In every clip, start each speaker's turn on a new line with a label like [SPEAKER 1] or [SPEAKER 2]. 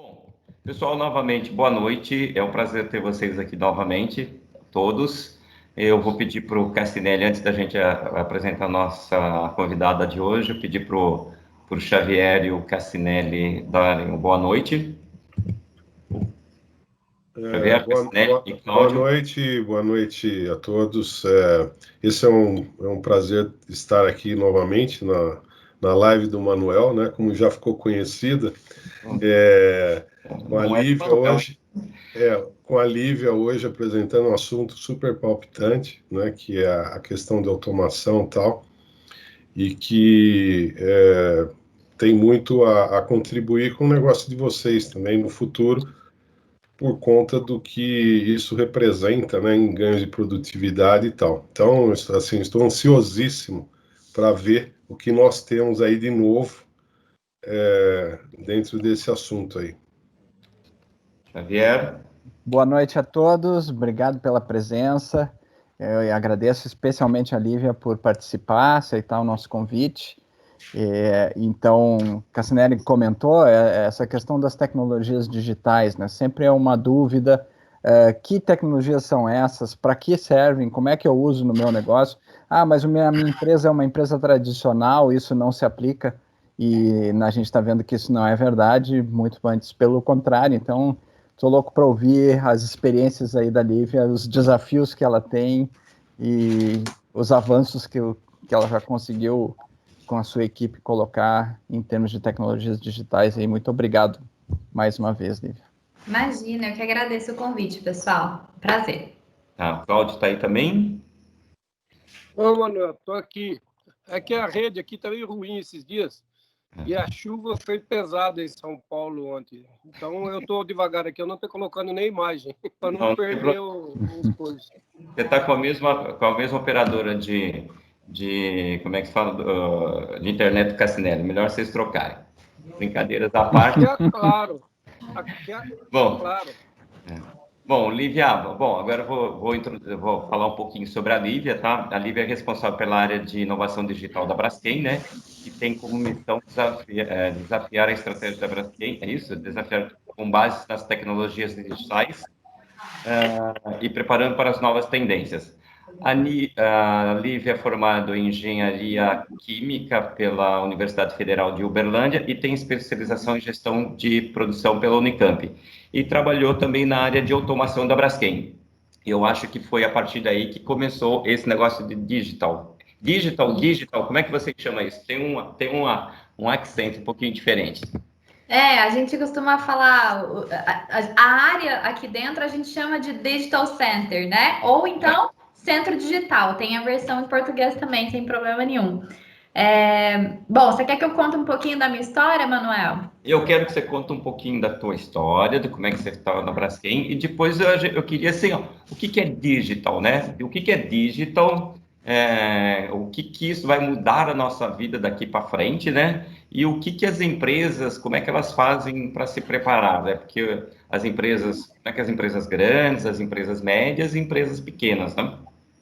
[SPEAKER 1] Bom, pessoal, novamente, boa noite. É um prazer ter vocês aqui novamente, todos. Eu vou pedir para o Cassinelli, antes da gente apresentar a nossa convidada de hoje, eu pedi para o Xavier e o Cassinelli darem uma boa noite. Xavier, Cassinelli e Cláudio.
[SPEAKER 2] Boa noite a todos. Esse é um prazer estar aqui novamente na live do Manuel, né? Como já ficou conhecida. Com a Lívia hoje apresentando um assunto super palpitante, né? Que é a questão de automação e tal, e que tem muito a contribuir com o negócio de vocês também no futuro, por conta do que isso representa, né, em ganhos de produtividade e tal. Então, assim, estou ansiosíssimo para ver o que nós temos aí de novo dentro desse assunto aí.
[SPEAKER 1] Xavier.
[SPEAKER 3] Boa noite a todos, obrigado pela presença. Eu agradeço especialmente a Lívia por participar, aceitar o nosso convite. Então, Cassinelli comentou essa questão das tecnologias digitais, né? Sempre é uma dúvida, que tecnologias são essas, para que servem, como é que eu uso no meu negócio? Mas a minha empresa é uma empresa tradicional, isso não se aplica, e a gente está vendo que isso não é verdade, muito antes pelo contrário. Então, estou louco para ouvir as experiências aí da Lívia, os desafios que ela tem e os avanços que ela já conseguiu com a sua equipe colocar em termos de tecnologias digitais. Aí, muito obrigado mais uma vez, Lívia.
[SPEAKER 4] Imagina, eu que agradeço o convite, pessoal. Prazer.
[SPEAKER 1] O Cláudio está aí também?
[SPEAKER 5] Ô, Manuel, estou aqui. É que a rede aqui está meio ruim esses dias. E a chuva foi pesada em São Paulo ontem. Então eu estou devagar aqui, eu não estou colocando nem imagem, para não perder os coisas.
[SPEAKER 1] Você está com a mesma operadora de como é que se fala, de internet do Cassinelli. Melhor vocês trocarem. Brincadeiras à parte.
[SPEAKER 5] Aqui é claro.
[SPEAKER 1] Bom,
[SPEAKER 5] claro.
[SPEAKER 1] Bom, Lívia, agora eu vou falar um pouquinho sobre a Lívia, tá? A Lívia é responsável pela área de inovação digital da Braskem, né? E tem como missão desafiar a estratégia da Braskem, é isso? Desafiar com base nas tecnologias digitais e preparando para as novas tendências. A Lívia é formada em Engenharia Química pela Universidade Federal de Uberlândia e tem especialização em Gestão de Produção pela Unicamp. E trabalhou também na área de automação da Braskem. Eu acho que foi a partir daí que começou esse negócio de digital. Digital, como é que você chama isso? Tem um accent um pouquinho diferente.
[SPEAKER 4] A gente costuma falar, a área aqui dentro a gente chama de Digital Center, né? Ou então Centro Digital, tem a versão em português também, sem problema nenhum. Bom, você quer que eu conte um pouquinho da minha história, Manuel?
[SPEAKER 1] Eu quero que você conte um pouquinho da tua história, de como é que você estava na Braskem, e depois eu queria, assim, o que é digital, né? O que é digital, o que isso vai mudar a nossa vida daqui para frente, né? E o que as empresas, como é que elas fazem para se preparar, né? Porque as empresas, como é que as empresas grandes, as empresas médias e empresas pequenas, né?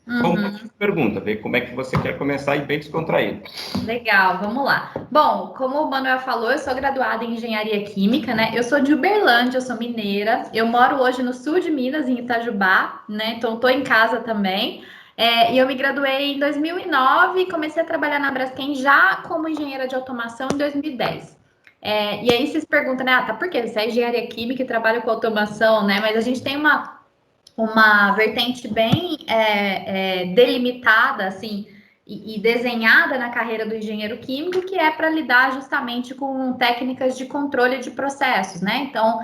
[SPEAKER 1] Vamos pergunta, ver como é que você quer começar e bem descontraído.
[SPEAKER 4] Legal, vamos lá. Bom, como o Manuel falou, eu sou graduada em Engenharia Química, né? Eu sou de Uberlândia, eu sou mineira. Eu moro hoje no sul de Minas, em Itajubá, né? Então, estou em casa também. E eu me graduei em 2009 e comecei a trabalhar na Braskem já como engenheira de automação em 2010. E aí vocês perguntam, né? Tá, por que você é engenharia química e trabalha com automação, né? Mas a gente tem uma vertente bem delimitada, assim, e desenhada na carreira do engenheiro químico, que é para lidar justamente com técnicas de controle de processos, né? Então,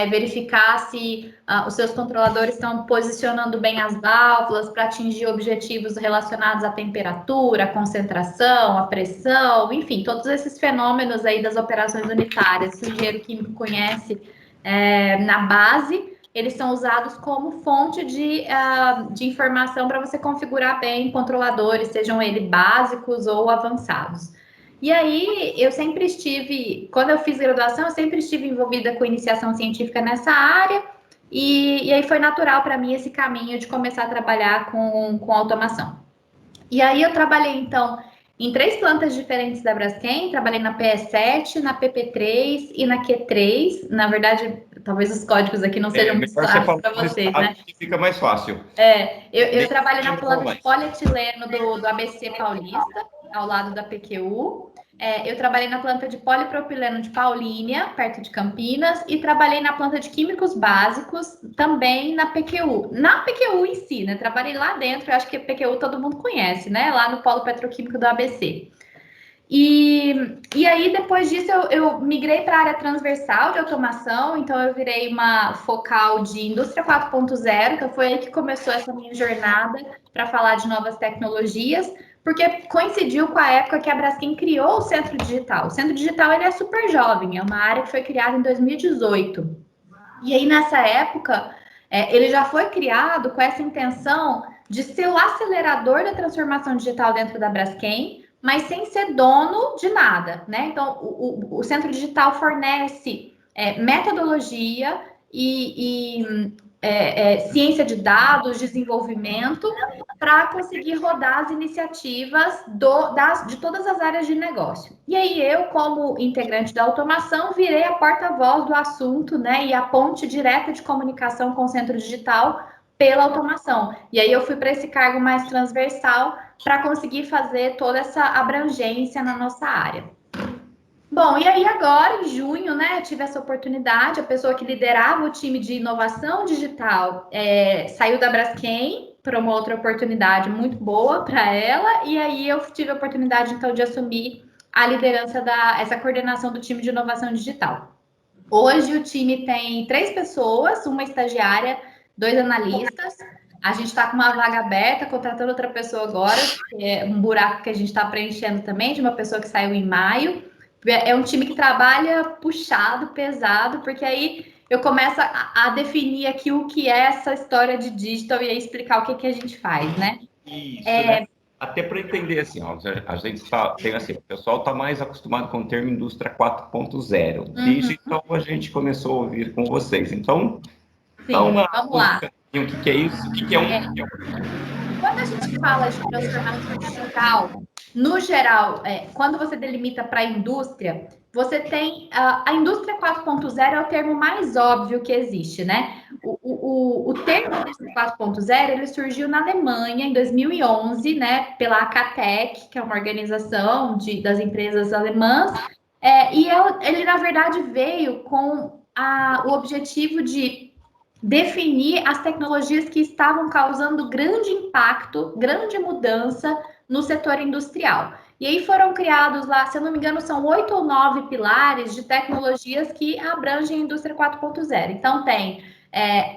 [SPEAKER 4] verificar se os seus controladores estão posicionando bem as válvulas para atingir objetivos relacionados à temperatura, à concentração, à pressão, enfim, todos esses fenômenos aí das operações unitárias que o engenheiro químico conhece na base. Eles são usados como fonte de informação para você configurar bem controladores, sejam eles básicos ou avançados. E aí, eu sempre estive, quando eu fiz graduação, eu sempre estive envolvida com iniciação científica nessa área, e aí foi natural para mim esse caminho de começar a trabalhar com automação. E aí eu trabalhei, então, em 3 plantas diferentes da Braskem. Trabalhei na PE7, na PP3 e na Q3. Na verdade, talvez os códigos aqui não sejam muito claros para vocês, né?
[SPEAKER 1] Fica mais fácil.
[SPEAKER 4] Eu trabalhei na planta de polietileno do ABC Paulista, ao lado da PQU. Eu trabalhei na planta de polipropileno de Paulínia, perto de Campinas, e trabalhei na planta de químicos básicos, também na PQU. Na PQU em si, né? Trabalhei lá dentro, eu acho que a PQU todo mundo conhece, né? Lá no polo petroquímico do ABC. E aí, depois disso, eu migrei para a área transversal de automação, então eu virei uma focal de indústria 4.0, que foi aí que começou essa minha jornada para falar de novas tecnologias, porque coincidiu com a época que a Braskem criou o Centro Digital. O Centro Digital ele é super jovem, é uma área que foi criada em 2018. E aí, nessa época, ele já foi criado com essa intenção de ser o acelerador da transformação digital dentro da Braskem, mas sem ser dono de nada, né? Então, o Centro Digital fornece metodologia e ciência de dados, desenvolvimento, para conseguir rodar as iniciativas de todas as áreas de negócio. E aí eu, como integrante da automação, virei a porta-voz do assunto, né? E a ponte direta de comunicação com o Centro Digital pela automação. E aí eu fui para esse cargo mais transversal para conseguir fazer toda essa abrangência na nossa área. Bom, e aí agora, em junho, né, eu tive essa oportunidade, a pessoa que liderava o time de inovação digital saiu da Braskem para uma outra oportunidade muito boa para ela, e aí eu tive a oportunidade, então, de assumir a liderança essa coordenação do time de inovação digital. Hoje o time tem 3 pessoas, uma estagiária, 2 analistas. A gente está com uma vaga aberta, contratando outra pessoa agora, que é um buraco que a gente está preenchendo também, de uma pessoa que saiu em maio. É um time que trabalha puxado, pesado, porque aí eu começo a definir aqui o que é essa história de digital e aí explicar o que a gente faz, né?
[SPEAKER 1] Isso, né? Até para entender, assim, ó, a gente tem assim, o pessoal está mais acostumado com o termo indústria 4.0. Digital a gente começou a ouvir com vocês. Então,
[SPEAKER 4] sim, vamos lá.
[SPEAKER 1] O que é isso? O que é um...
[SPEAKER 4] Quando a gente fala de transformação digital, no geral, quando você delimita para a indústria, você tem a indústria 4.0 é o termo mais óbvio que existe, né? O termo indústria 4.0 ele surgiu na Alemanha em 2011, né? Pela ACATEC, que é uma organização das empresas alemãs, e ele na verdade veio com o objetivo de definir as tecnologias que estavam causando grande impacto, grande mudança no setor industrial. E aí foram criados lá, se eu não me engano, são 8 ou 9 pilares de tecnologias que abrangem a indústria 4.0. Então tem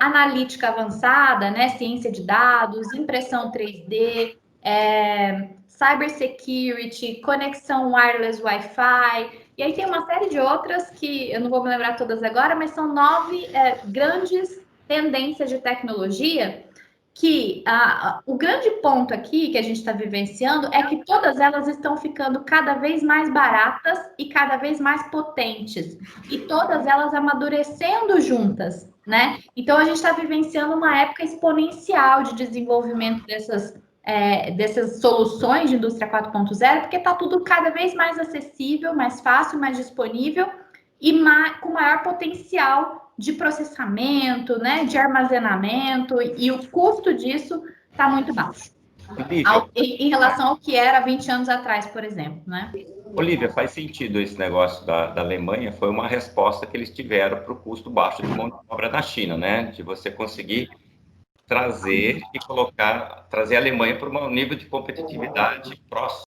[SPEAKER 4] analítica avançada, né, ciência de dados, impressão 3D, cybersecurity, conexão wireless Wi-Fi, e aí tem uma série de outras que eu não vou me lembrar todas agora, mas são 9 grandes tendências de tecnologia que o grande ponto aqui que a gente está vivenciando é que todas elas estão ficando cada vez mais baratas e cada vez mais potentes, e todas elas amadurecendo juntas, né? Então a gente está vivenciando uma época exponencial de desenvolvimento dessas soluções de indústria 4.0, porque está tudo cada vez mais acessível, mais fácil, mais disponível e com maior potencial de processamento, né, de armazenamento, e o custo disso está muito baixo. Em relação ao que era 20 anos atrás, por exemplo, né?
[SPEAKER 1] Olívia, faz sentido esse negócio da Alemanha, foi uma resposta que eles tiveram para o custo baixo de mão de obra da China, né? De você conseguir trazer a Alemanha para um nível de competitividade próximo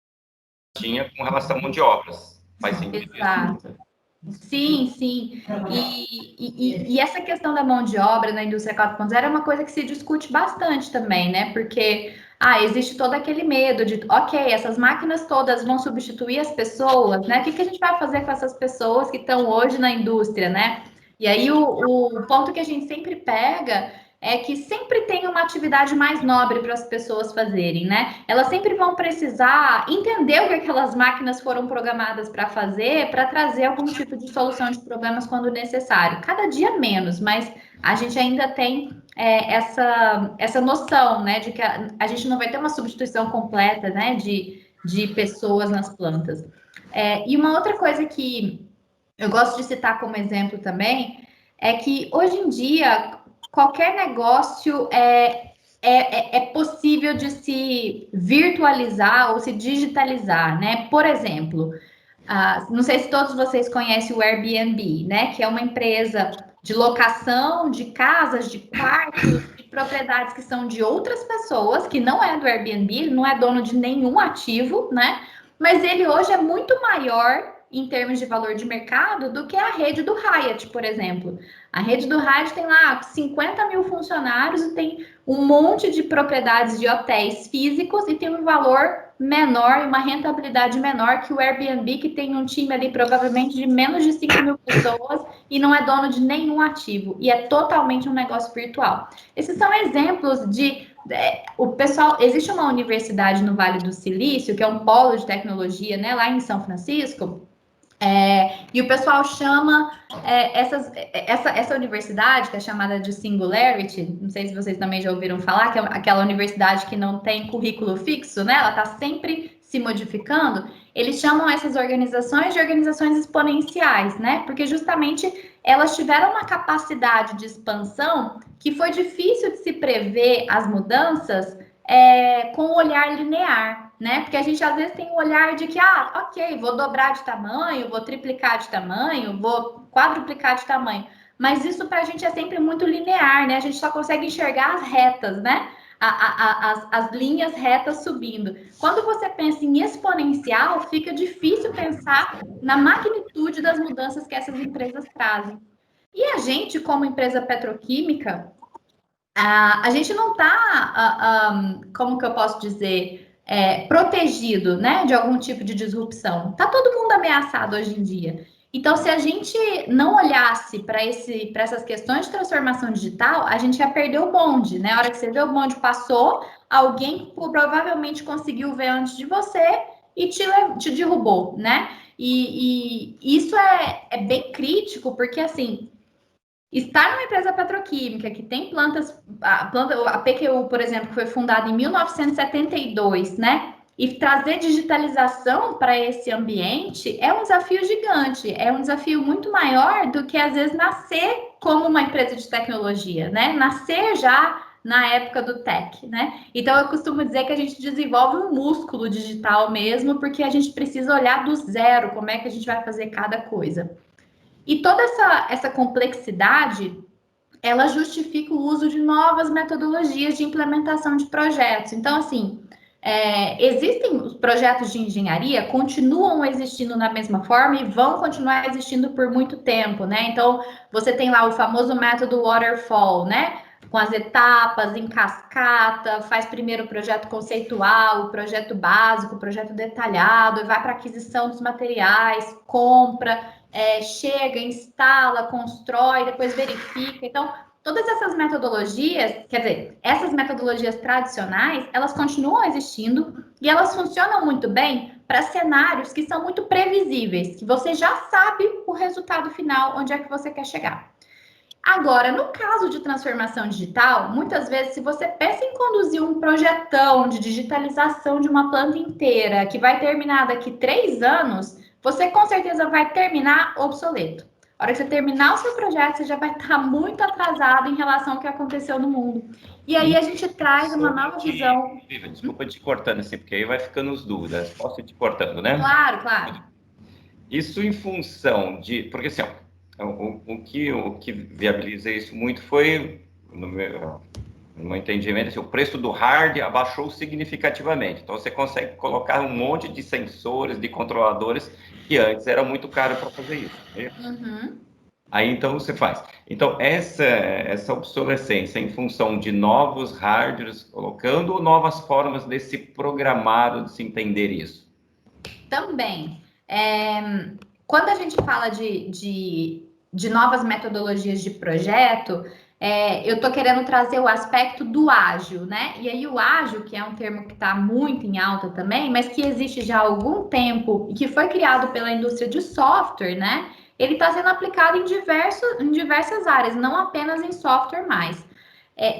[SPEAKER 1] que tinha com relação à mão de obras. Faz sentido.
[SPEAKER 4] Exato. Sim. E essa questão da mão de obra na indústria 4.0 é uma coisa que se discute bastante também, né? Porque existe todo aquele medo de, ok, essas máquinas todas vão substituir as pessoas, né? O que a gente vai fazer com essas pessoas que estão hoje na indústria, né? E aí o ponto que a gente sempre pega é que sempre tem uma atividade mais nobre para as pessoas fazerem, né? Elas sempre vão precisar entender o que aquelas máquinas foram programadas para fazer, para trazer algum tipo de solução de problemas quando necessário. Cada dia menos, mas a gente ainda tem essa noção, né, de que a gente não vai ter uma substituição completa, né, de de pessoas nas plantas. E uma outra coisa que eu gosto de citar como exemplo também é que hoje em dia qualquer negócio é possível de se virtualizar ou se digitalizar, né? Por exemplo, não sei se todos vocês conhecem o Airbnb, né? Que é uma empresa de locação de casas, de quartos, de propriedades que são de outras pessoas, que não é do Airbnb, ele não é dono de nenhum ativo, né? Mas ele hoje é muito maior em termos de valor de mercado do que a rede do Hyatt, por exemplo. A rede do Hyatt tem lá 50 mil funcionários e tem um monte de propriedades de hotéis físicos e tem um valor menor e uma rentabilidade menor que o Airbnb, que tem um time ali provavelmente de menos de 5 mil pessoas e não é dono de nenhum ativo. E é totalmente um negócio virtual. Esses são exemplos de... o pessoal, existe uma universidade no Vale do Silício, que é um polo de tecnologia, né, lá em São Francisco, e o pessoal chama essa universidade, que é chamada de Singularity, não sei se vocês também já ouviram falar, que é aquela universidade que não tem currículo fixo, né? Ela está sempre se modificando. Eles chamam essas organizações de organizações exponenciais, né? Porque justamente elas tiveram uma capacidade de expansão que foi difícil de se prever as mudanças com o olhar linear, né? Porque a gente às vezes tem um olhar de que, ok, vou dobrar de tamanho, vou triplicar de tamanho, vou quadruplicar de tamanho. Mas isso para a gente é sempre muito linear, né? A gente só consegue enxergar as retas, né? As linhas retas subindo. Quando você pensa em exponencial, fica difícil pensar na magnitude das mudanças que essas empresas trazem. E a gente, como empresa petroquímica, a gente não está, como que eu posso dizer, protegido, né, de algum tipo de disrupção. Está todo mundo ameaçado hoje em dia. Então, se a gente não olhasse para essas questões de transformação digital, a gente ia perder o bonde, né? A hora que você vê o bonde passou, alguém provavelmente conseguiu ver antes de você e te derrubou, né? E isso é bem crítico, porque assim, estar numa empresa petroquímica que tem plantas, a PQU, por exemplo, que foi fundada em 1972, né? E trazer digitalização para esse ambiente é um desafio gigante, é um desafio muito maior do que, às vezes, nascer como uma empresa de tecnologia, né? Nascer já na época do tech, né? Então, eu costumo dizer que a gente desenvolve um músculo digital mesmo, porque a gente precisa olhar do zero como é que a gente vai fazer cada coisa. E toda essa complexidade, ela justifica o uso de novas metodologias de implementação de projetos. Então, assim, existem os projetos de engenharia, continuam existindo da mesma forma e vão continuar existindo por muito tempo, né? Então, você tem lá o famoso método waterfall, né? Com as etapas em cascata, faz primeiro o projeto conceitual, o projeto básico, o projeto detalhado, vai para aquisição dos materiais, compra, chega, instala, constrói, depois verifica. Então, todas essas metodologias, quer dizer, essas metodologias tradicionais, elas continuam existindo e elas funcionam muito bem para cenários que são muito previsíveis, que você já sabe o resultado final, onde é que você quer chegar. Agora, no caso de transformação digital, muitas vezes, se você pensa em conduzir um projetão de digitalização de uma planta inteira, que vai terminar daqui 3 anos, você com certeza vai terminar obsoleto. A hora que você terminar o seu projeto, você já vai estar muito atrasado em relação ao que aconteceu no mundo. E aí a gente traz uma nova visão.
[SPEAKER 1] Desculpa te cortando assim, porque aí vai ficando as dúvidas. Posso ir te cortando, né?
[SPEAKER 4] Claro, claro.
[SPEAKER 1] Isso em função de... Porque assim, o que viabiliza isso muito foi, no meu entendimento, assim, o preço do hard abaixou significativamente. Então, você consegue colocar um monte de sensores, de controladores, que antes era muito caro para fazer isso.
[SPEAKER 4] Uhum.
[SPEAKER 1] Aí, então, você faz. Então, essa obsolescência em função de novos hardwares colocando ou novas formas de se programar, de se entender isso?
[SPEAKER 4] Também. Quando a gente fala de novas metodologias de projeto, eu estou querendo trazer o aspecto do ágil, né? E aí o ágil, que é um termo que está muito em alta também, mas que existe já há algum tempo e que foi criado pela indústria de software, né? Ele está sendo aplicado em diversas áreas, não apenas em software mais.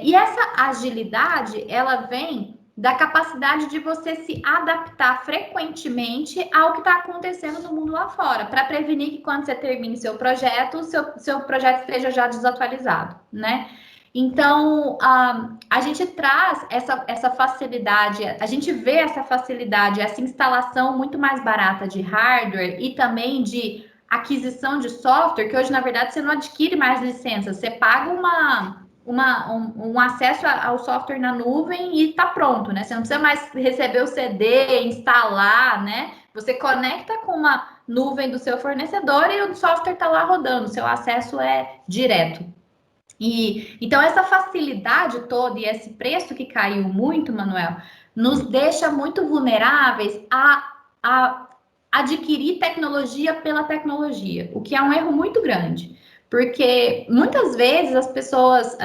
[SPEAKER 4] E essa agilidade, ela vem da capacidade de você se adaptar frequentemente ao que está acontecendo no mundo lá fora, para prevenir que quando você termine seu projeto, seu projeto esteja já desatualizado, né? Então, a gente traz essa facilidade, a gente vê essa facilidade, essa instalação muito mais barata de hardware e também de aquisição de software, que hoje, na verdade, você não adquire mais licença, você paga um acesso ao software na nuvem e tá pronto, né? Você não precisa mais receber o CD, instalar, né? Você conecta com uma nuvem do seu fornecedor e o software tá lá rodando, seu acesso é direto. E então essa facilidade toda e esse preço que caiu muito, Manuel, nos deixa muito vulneráveis a adquirir tecnologia pela tecnologia, o que é um erro muito grande. Porque muitas vezes as pessoas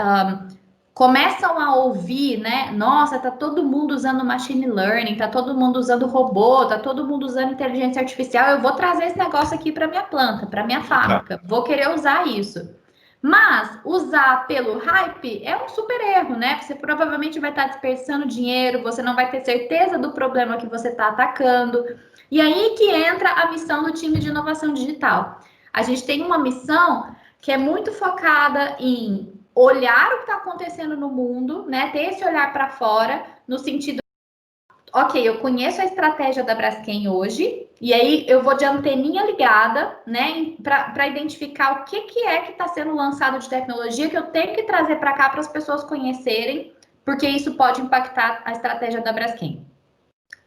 [SPEAKER 4] começam a ouvir, né? Nossa, tá todo mundo usando machine learning, tá todo mundo usando robô, tá todo mundo usando inteligência artificial. Eu vou trazer esse negócio aqui para minha planta, para minha fábrica. Vou querer usar isso. Mas usar pelo hype é um super erro, né? Você provavelmente vai estar desperdiçando dinheiro, você não vai ter certeza do problema que você está atacando. E aí que entra a missão do time de inovação digital. A gente tem uma missão que é muito focada em olhar o que está acontecendo no mundo, né? Ter esse olhar para fora, no sentido, ok, eu conheço a estratégia da Braskem hoje, e aí eu vou de anteninha ligada, né? Para identificar o que é que está sendo lançado de tecnologia que eu tenho que trazer para cá para as pessoas conhecerem, porque isso pode impactar a estratégia da Braskem.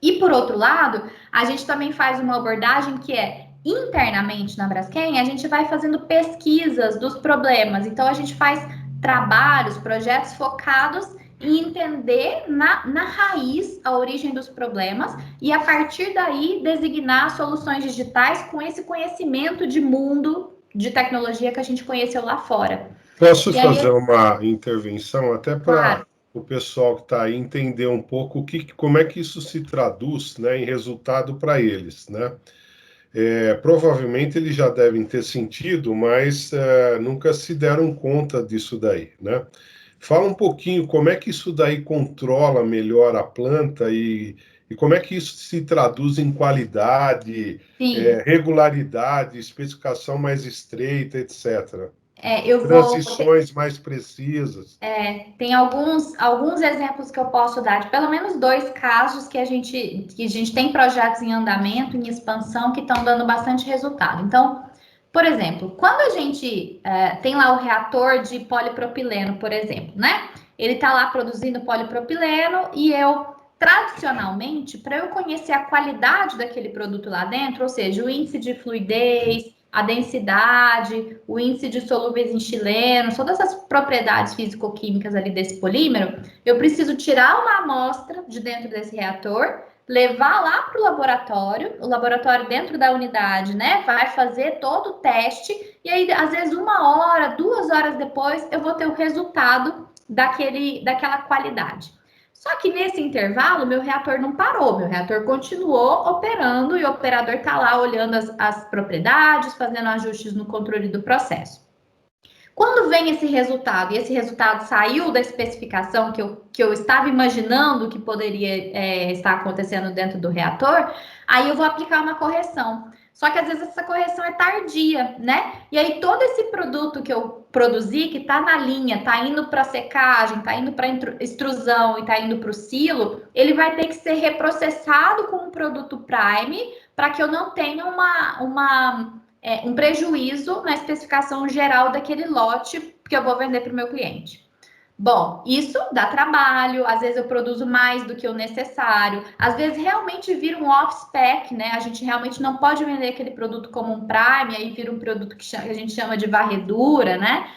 [SPEAKER 4] E por outro lado, a gente também faz uma abordagem que é internamente na Braskem, a gente vai fazendo pesquisas dos problemas. Então, a gente faz trabalhos, projetos focados em entender na raiz a origem dos problemas e, a partir daí, designar soluções digitais com esse conhecimento de mundo, de tecnologia que a gente conheceu lá fora.
[SPEAKER 2] Posso fazer uma intervenção até para
[SPEAKER 4] Claro.
[SPEAKER 2] o pessoal que está aí entender um pouco como é que isso se traduz, né, em resultado para eles, né? Provavelmente eles já devem ter sentido, mas nunca se deram conta disso daí, né? Fala um pouquinho como é que isso daí controla melhor a planta e como é que isso se traduz em qualidade, regularidade, especificação mais estreita, etc. Transições mais precisas.
[SPEAKER 4] Tem alguns exemplos que eu posso dar, de pelo menos 2 casos que a gente tem projetos em andamento, em expansão, que estão dando bastante resultado. Então, por exemplo, quando a gente tem lá o reator de polipropileno, por exemplo, né? Ele está lá produzindo polipropileno e tradicionalmente, para eu conhecer a qualidade daquele produto lá dentro, ou seja, o índice de fluidez, a densidade, o índice de solúveis em xileno, todas as propriedades físico-químicas ali desse polímero, eu preciso tirar uma amostra de dentro desse reator, levar lá para o laboratório dentro da unidade, né, vai fazer todo o teste, e aí, às vezes, 1 hora, 2 horas depois, eu vou ter o resultado daquela qualidade. Só que nesse intervalo, meu reator não parou, meu reator continuou operando e o operador está lá olhando as propriedades, fazendo ajustes no controle do processo. Quando vem esse resultado, e esse resultado saiu da especificação que eu estava imaginando que poderia estar acontecendo dentro do reator, aí eu vou aplicar uma correção. Só que às vezes essa correção é tardia, né? E aí todo esse produto que eu produzi, que está na linha, está indo para secagem, está indo para extrusão e está indo para o silo, ele vai ter que ser reprocessado com um produto prime para que eu não tenha um prejuízo na especificação geral daquele lote que eu vou vender para o meu cliente. Bom, isso dá trabalho, às vezes eu produzo mais do que o necessário, às vezes realmente vira um off-spec, né? A gente realmente não pode vender aquele produto como um prime, aí vira um produto que a gente chama de varredura, né?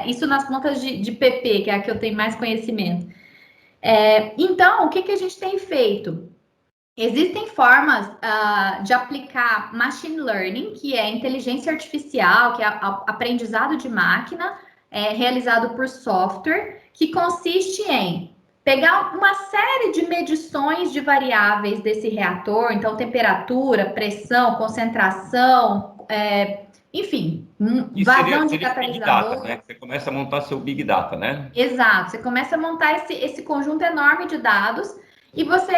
[SPEAKER 4] Isso nas plantas de PP, que é a que eu tenho mais conhecimento. Então, o que a gente tem feito? Existem formas de aplicar machine learning, que é inteligência artificial, que é aprendizado de máquina, realizado por software, que consiste em pegar uma série de medições de variáveis desse reator, então temperatura, pressão, concentração, enfim, vazão de catalisador.
[SPEAKER 1] Big data, né? Você começa a montar seu Big Data, né?
[SPEAKER 4] Exato, você começa a montar esse conjunto enorme de dados E você,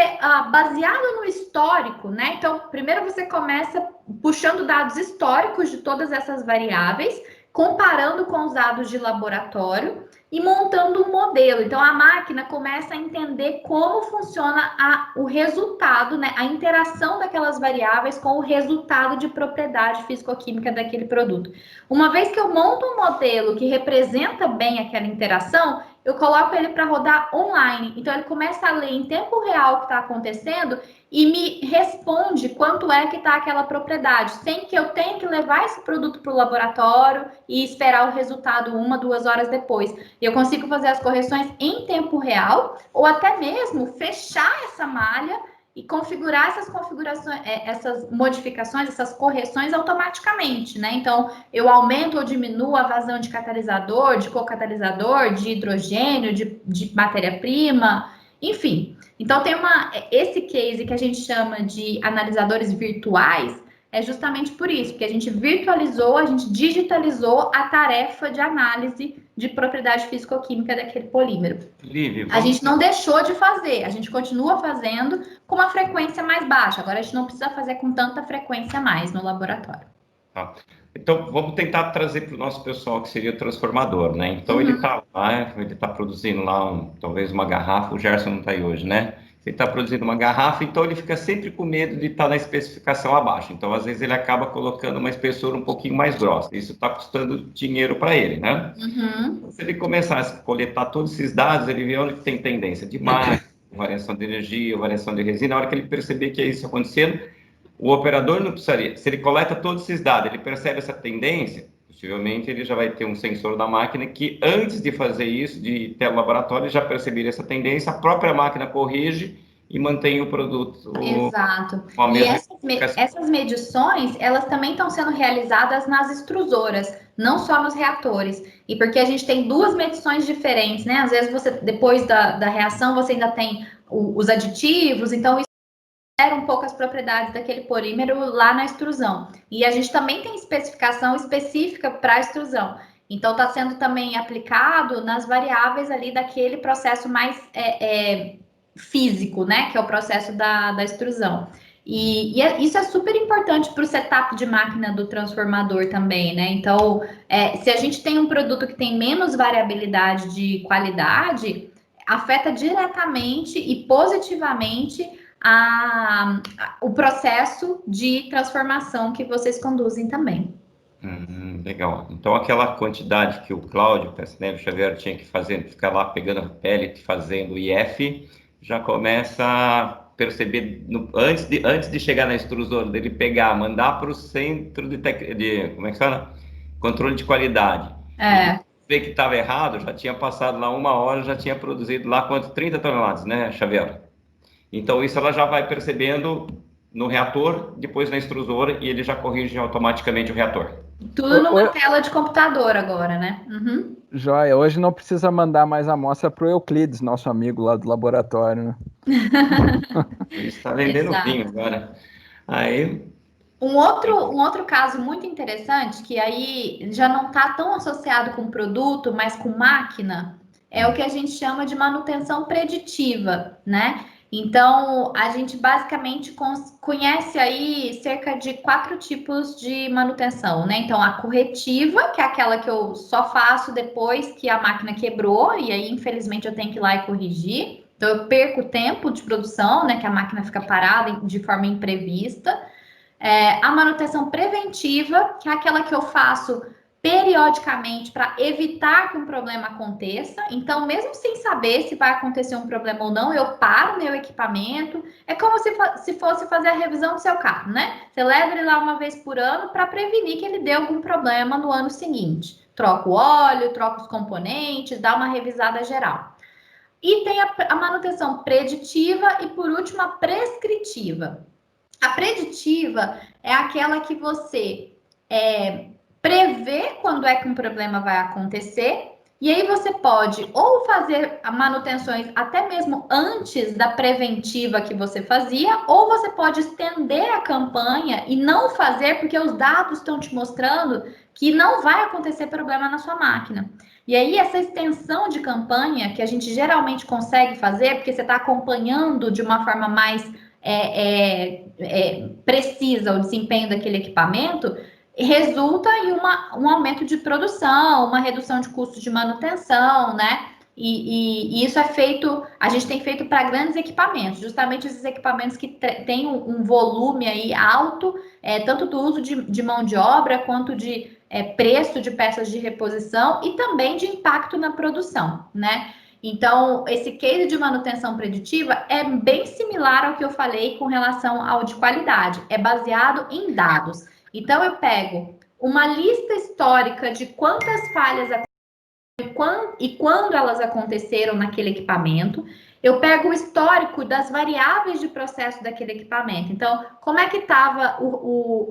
[SPEAKER 4] baseado no histórico, né? Então, primeiro você começa puxando dados históricos de todas essas variáveis, comparando com os dados de laboratório e montando um modelo. Então, a máquina começa a entender como funciona o resultado, né? A interação daquelas variáveis com o resultado de propriedade físico-química daquele produto. Uma vez que eu monto um modelo que representa bem aquela interação, eu coloco ele para rodar online. Então, ele começa a ler em tempo real o que está acontecendo e me responde quanto é que está aquela propriedade, sem que eu tenha que levar esse produto para o laboratório e esperar o resultado 1, 2 horas depois. E eu consigo fazer as correções em tempo real, ou até mesmo fechar essa malha e configurar essas configurações, essas modificações, essas correções automaticamente, né? Então, eu aumento ou diminuo a vazão de catalisador, de cocatalisador, de hidrogênio, de matéria-prima, enfim. Então, tem esse case que a gente chama de analisadores virtuais, é justamente por isso, porque a gente virtualizou, a gente digitalizou a tarefa de análise de propriedade físico-química daquele polímero.
[SPEAKER 1] Lívia,
[SPEAKER 4] A gente não deixou de fazer, a gente continua fazendo com uma frequência mais baixa. Agora, a gente não precisa fazer com tanta frequência mais no laboratório.
[SPEAKER 1] Tá. Então, vamos tentar trazer para o nosso pessoal que seria o transformador, né? Então, ele está lá, ele está produzindo lá, talvez uma garrafa, o Gerson não está aí hoje, né? Ele está produzindo uma garrafa, então ele fica sempre com medo de estar na especificação abaixo. Então, às vezes, ele acaba colocando uma espessura um pouquinho mais grossa. Isso está custando dinheiro para ele, né? Se ele começar a coletar todos esses dados, ele vê onde tem tendência de máquina, variação de energia, variação de resina. Na hora que ele perceber que é isso acontecendo, o operador não precisaria. Se ele coleta todos esses dados, ele percebe essa tendência, possivelmente ele já vai ter um sensor da máquina que, antes de fazer isso, de ter o laboratório, já perceberia essa tendência, a própria máquina corrige e mantém o produto.
[SPEAKER 4] Exato. E essas medições, elas também estão sendo realizadas nas extrusoras, não só nos reatores. E porque a gente tem duas medições diferentes, né? Às vezes, você, depois da reação, você ainda tem os aditivos, então isso altera um pouco as propriedades daquele polímero lá na extrusão. E a gente também tem especificação específica para a extrusão. Então, está sendo também aplicado nas variáveis ali daquele processo mais físico, né? Que é o processo da extrusão. E isso é super importante para o setup de máquina do transformador também, né? Então, se a gente tem um produto que tem menos variabilidade de qualidade, afeta diretamente e positivamente o processo de transformação que vocês conduzem também.
[SPEAKER 1] Legal. Então, aquela quantidade que o Cláudio Pessinelli Xavier tinha que fazer, ficar lá pegando a pellet, fazendo IF, já começa a perceber, antes de chegar na extrusora, dele pegar, mandar para o centro como é que fala? Controle de qualidade. Ver que estava errado, já tinha passado lá 1 hora, já tinha produzido lá 30 toneladas, né, Xavier? Então, isso ela já vai percebendo no reator, depois na extrusora, e ele já corrige automaticamente o reator.
[SPEAKER 4] Tudo numa tela de computador agora, né?
[SPEAKER 3] Joia, hoje não precisa mandar mais amostra para o Euclides, nosso amigo lá do laboratório, né?
[SPEAKER 1] Ele está vendendo vinho agora. Aí...
[SPEAKER 4] Um outro caso muito interessante, que aí já não está tão associado com produto, mas com máquina, é o que a gente chama de manutenção preditiva, né? Então, a gente basicamente conhece aí cerca de 4 tipos de manutenção, né? Então, a corretiva, que é aquela que eu só faço depois que a máquina quebrou, e aí, infelizmente, eu tenho que ir lá e corrigir. Então, eu perco tempo de produção, né? Que a máquina fica parada de forma imprevista. A manutenção preventiva, que é aquela que eu faço periodicamente para evitar que um problema aconteça. Então, mesmo sem saber se vai acontecer um problema ou não, eu paro meu equipamento. É como se fosse fazer a revisão do seu carro, né? Você leva ele lá uma vez por ano para prevenir que ele dê algum problema no ano seguinte. Troca o óleo, troca os componentes, dá uma revisada geral. E tem a manutenção preditiva e, por último, a prescritiva. A preditiva é aquela que você prevê quando é que um problema vai acontecer, e aí você pode ou fazer manutenções até mesmo antes da preventiva que você fazia, ou você pode estender a campanha e não fazer porque os dados estão te mostrando que não vai acontecer problema na sua máquina. E aí, essa extensão de campanha que a gente geralmente consegue fazer, porque você está acompanhando de uma forma mais precisa o desempenho daquele equipamento, resulta em um aumento de produção, uma redução de custos de manutenção, né? E isso é feito, a gente tem feito para grandes equipamentos, justamente esses equipamentos que têm um volume aí alto, tanto do uso de mão de obra, quanto de preço de peças de reposição e também de impacto na produção, né? Então, esse case de manutenção preditiva é bem similar ao que eu falei com relação ao de qualidade, é baseado em dados. Então, eu pego uma lista histórica de quantas falhas e quando elas aconteceram naquele equipamento, eu pego o histórico das variáveis de processo daquele equipamento. Então, como é que estava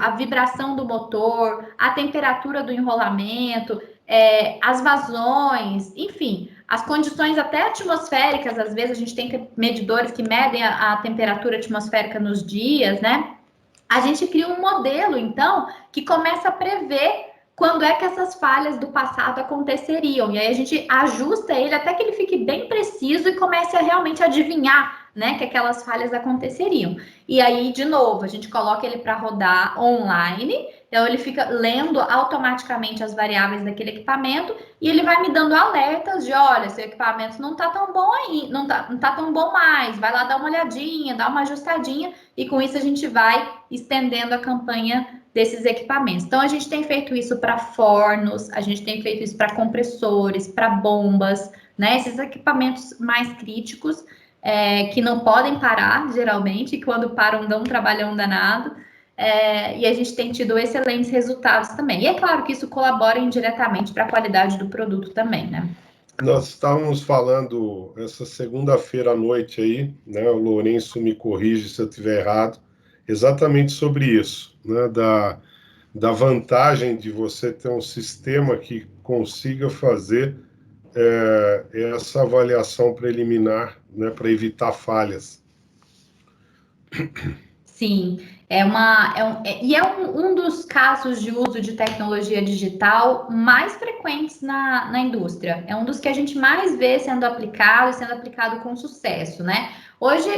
[SPEAKER 4] a vibração do motor, a temperatura do enrolamento, as vazões, enfim, as condições até atmosféricas. Às vezes a gente tem medidores que medem a temperatura atmosférica nos dias, né? A gente cria um modelo, então, que começa a prever quando é que essas falhas do passado aconteceriam. E aí a gente ajusta ele até que ele fique bem preciso e comece a realmente adivinhar, né, que aquelas falhas aconteceriam. E aí, de novo, a gente coloca ele para rodar online, então ele fica lendo automaticamente as variáveis daquele equipamento e ele vai me dando alertas de, olha, seu equipamento não tá tão bom aí, não tá tão bom mais, vai lá dar uma olhadinha, dá uma ajustadinha, e com isso a gente vai estendendo a campanha desses equipamentos. Então, a gente tem feito isso para fornos, a gente tem feito isso para compressores, para bombas, né? Esses equipamentos mais críticos, que não podem parar, geralmente, e quando param dão um trabalhão danado, e a gente tem tido excelentes resultados também. E é claro que isso colabora indiretamente para a qualidade do produto também, né?
[SPEAKER 2] Nós estávamos falando essa segunda-feira à noite aí, né? O Lourenço me corrige se eu estiver errado, exatamente sobre isso, né? Da vantagem de você ter um sistema que consiga fazer essa avaliação preliminar, né? Para evitar falhas.
[SPEAKER 4] Sim, um dos casos de uso de tecnologia digital mais frequentes na indústria. É um dos que a gente mais vê sendo aplicado e sendo aplicado com sucesso, né? Hoje,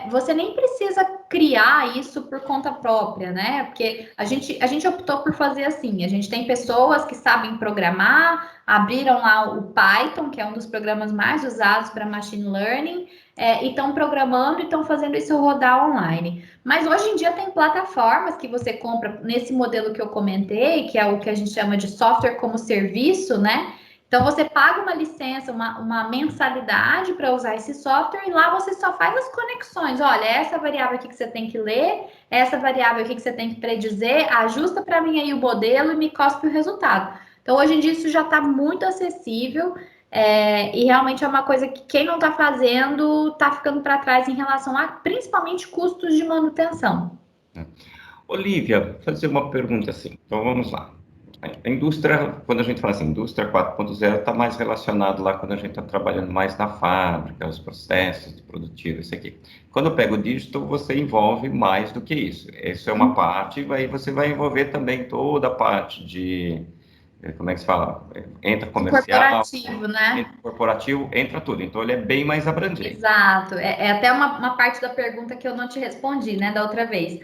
[SPEAKER 4] você nem precisa criar isso por conta própria, né? Porque a gente optou por fazer assim. A gente tem pessoas que sabem programar, abriram lá o Python, que é um dos programas mais usados para machine learning, e estão programando e estão fazendo isso rodar online. Mas hoje em dia tem plataformas que você compra nesse modelo que eu comentei, que é o que a gente chama de software como serviço, né? Então você paga uma licença, uma mensalidade para usar esse software e lá você só faz as conexões. Olha, essa variável aqui que você tem que ler, essa variável aqui que você tem que predizer, ajusta para mim aí o modelo e me cospe o resultado. Então hoje em dia isso já está muito acessível. E realmente é uma coisa que quem não está fazendo está ficando para trás em relação a, principalmente, custos de manutenção.
[SPEAKER 1] Olívia, vou fazer uma pergunta assim. Então, vamos lá. A indústria, quando a gente fala assim, indústria 4.0, está mais relacionado lá quando a gente está trabalhando mais na fábrica, os processos produtivos, isso aqui. Quando eu pego o digital, você envolve mais do que isso. Isso é uma parte, e aí você vai envolver também toda a parte de... Como é que se fala? Entra comercial,
[SPEAKER 4] corporativo, né?
[SPEAKER 1] Entra corporativo, entra tudo. Então, ele é bem mais abrangente.
[SPEAKER 4] Exato. É até uma parte da pergunta que eu não te respondi, né, da outra vez.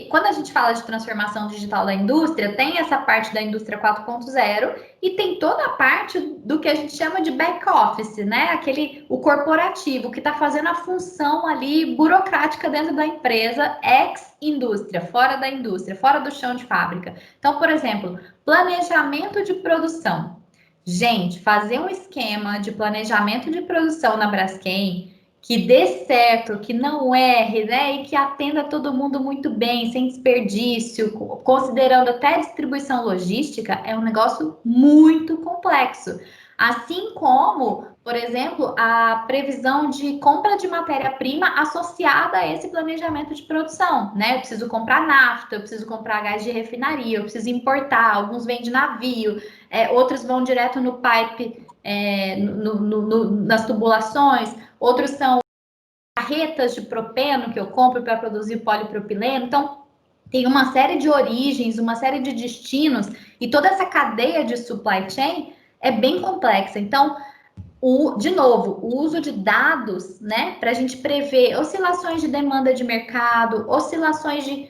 [SPEAKER 4] Quando a gente fala de transformação digital da indústria, tem essa parte da indústria 4.0 e tem toda a parte do que a gente chama de back office, né? O corporativo que está fazendo a função ali burocrática dentro da empresa, ex-indústria, fora da indústria, fora do chão de fábrica. Então, por exemplo, planejamento de produção. Gente, fazer um esquema de planejamento de produção na Braskem que dê certo, que não erre, né? E que atenda todo mundo muito bem, sem desperdício, considerando até a distribuição logística, é um negócio muito complexo. Assim como, por exemplo, a previsão de compra de matéria-prima associada a esse planejamento de produção, né? Eu preciso comprar nafta, eu preciso comprar gás de refinaria, eu preciso importar, alguns vêm de navio, outros vão direto no pipe, nas tubulações, outros são carretas de propeno que eu compro para produzir polipropileno. Então, tem uma série de origens, uma série de destinos, e toda essa cadeia de supply chain é bem complexa. Então, de novo, o uso de dados, né, para a gente prever oscilações de demanda de mercado, oscilações de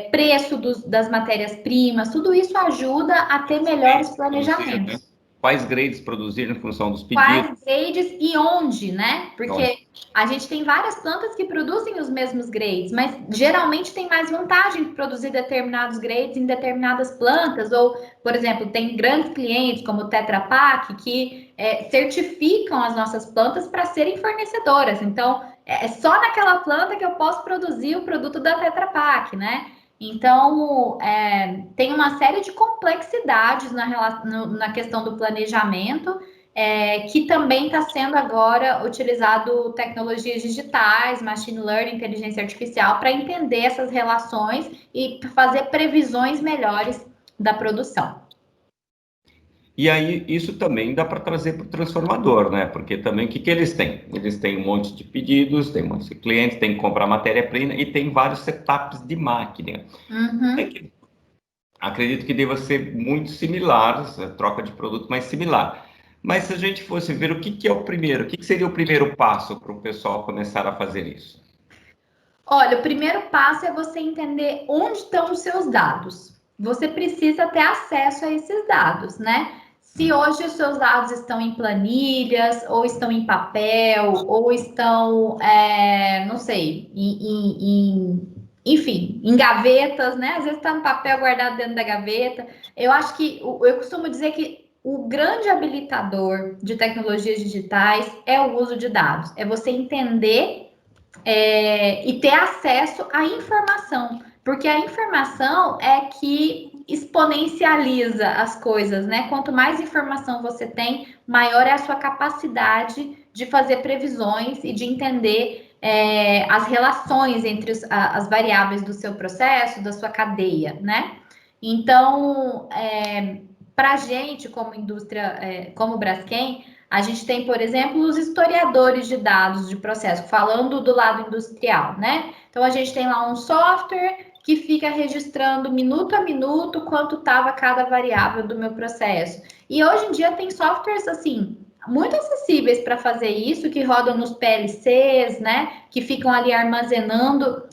[SPEAKER 4] preço das matérias-primas, tudo isso ajuda a ter melhores planejamentos.
[SPEAKER 1] Quais grades produzir em função dos pedidos?
[SPEAKER 4] Quais grades e onde, né? Porque a gente tem várias plantas que produzem os mesmos grades, mas geralmente tem mais vantagem de produzir determinados grades em determinadas plantas, ou, por exemplo, tem grandes clientes como o Tetra Pak que certificam as nossas plantas para serem fornecedoras. Então, é só naquela planta que eu posso produzir o produto da Tetra Pak, né? Então, tem uma série de complexidades na questão do planejamento, que também está sendo agora utilizado tecnologias digitais, machine learning, inteligência artificial, para entender essas relações e fazer previsões melhores da produção.
[SPEAKER 1] E aí, isso também dá para trazer para o transformador, né? Porque também, o que eles têm? Eles têm um monte de pedidos, tem um monte de clientes, tem que comprar matéria-prima e tem vários setups de máquina.
[SPEAKER 4] Uhum.
[SPEAKER 1] Acredito que deva ser muito similar, a troca de produto mais similar. Mas se a gente fosse ver o que é o primeiro, o que seria o primeiro passo para o pessoal começar a fazer isso?
[SPEAKER 4] Olha, o primeiro passo é você entender onde estão os seus dados. Você precisa ter acesso a esses dados, né? Se hoje os seus dados estão em planilhas, ou estão em papel, ou estão, não sei, enfim, em gavetas, né? Às vezes está no papel guardado dentro da gaveta. Eu acho que, eu costumo dizer que o grande habilitador de tecnologias digitais é o uso de dados. É você entender e ter acesso à informação, porque a informação é que exponencializa as coisas, né? Quanto mais informação você tem, maior é a sua capacidade de fazer previsões e de entender as relações entre as variáveis do seu processo, da sua cadeia, né? Então, para a gente, como indústria, como Braskem, a gente tem, por exemplo, os historiadores de dados de processo, falando do lado industrial, né? Então, a gente tem lá um software que fica registrando minuto a minuto quanto estava cada variável do meu processo. E hoje em dia tem softwares, assim, muito acessíveis para fazer isso, que rodam nos PLCs, né? Que ficam ali armazenando,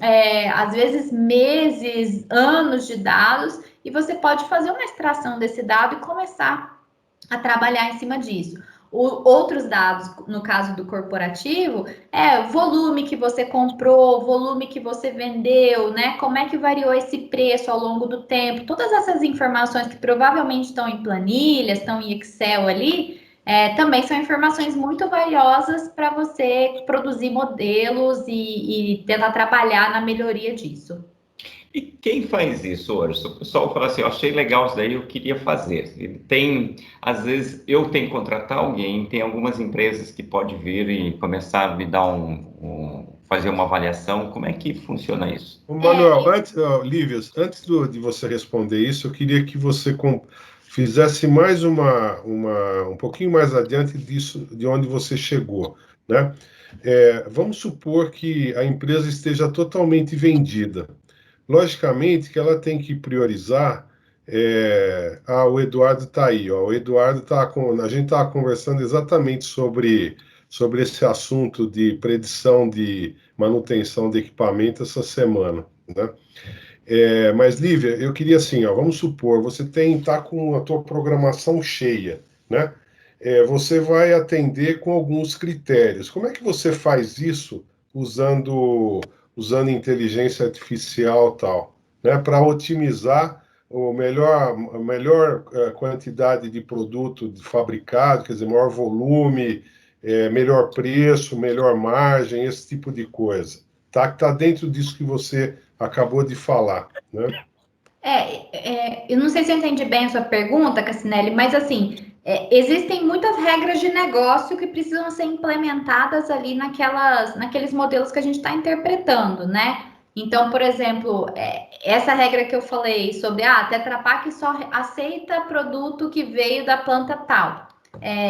[SPEAKER 4] às vezes, meses, anos de dados, e você pode fazer uma extração desse dado e começar a trabalhar em cima disso. Outros dados, no caso do corporativo, o volume que você comprou, volume que você vendeu, né? Como é que variou esse preço ao longo do tempo. Todas essas informações que provavelmente estão em planilhas, estão em Excel ali, também são informações muito valiosas para você produzir modelos e tentar trabalhar na melhoria disso.
[SPEAKER 1] E quem faz isso hoje? O pessoal fala assim, eu achei legal isso daí, eu queria fazer. Às vezes, eu tenho que contratar alguém, tem algumas empresas que pode vir e começar a me dar fazer uma avaliação. Como é que funciona isso?
[SPEAKER 2] Manuel, Lívia, antes de você responder isso, eu queria que você fizesse mais um pouquinho mais adiante disso, de onde você chegou, né? Vamos supor que a empresa esteja totalmente vendida. Logicamente que ela tem que priorizar. O Eduardo está aí, ó. O Eduardo a gente estava conversando exatamente sobre esse assunto de predição de manutenção de equipamento essa semana, né? Mas, Lívia, eu queria assim, ó, vamos supor, você está com a tua programação cheia, né? Você vai atender com alguns critérios. Como é que você faz isso usando inteligência artificial tal, né? Para otimizar a melhor quantidade de produto fabricado, quer dizer, maior volume, melhor preço, melhor margem, esse tipo de coisa. Tá dentro disso que você acabou de falar, né?
[SPEAKER 4] Eu não sei se eu entendi bem a sua pergunta, Cassinelli, mas assim, existem muitas regras de negócio que precisam ser implementadas ali naqueles modelos que a gente está interpretando, né? Então, por exemplo, essa regra que eu falei sobre a Tetra Pak só aceita produto que veio da planta tal.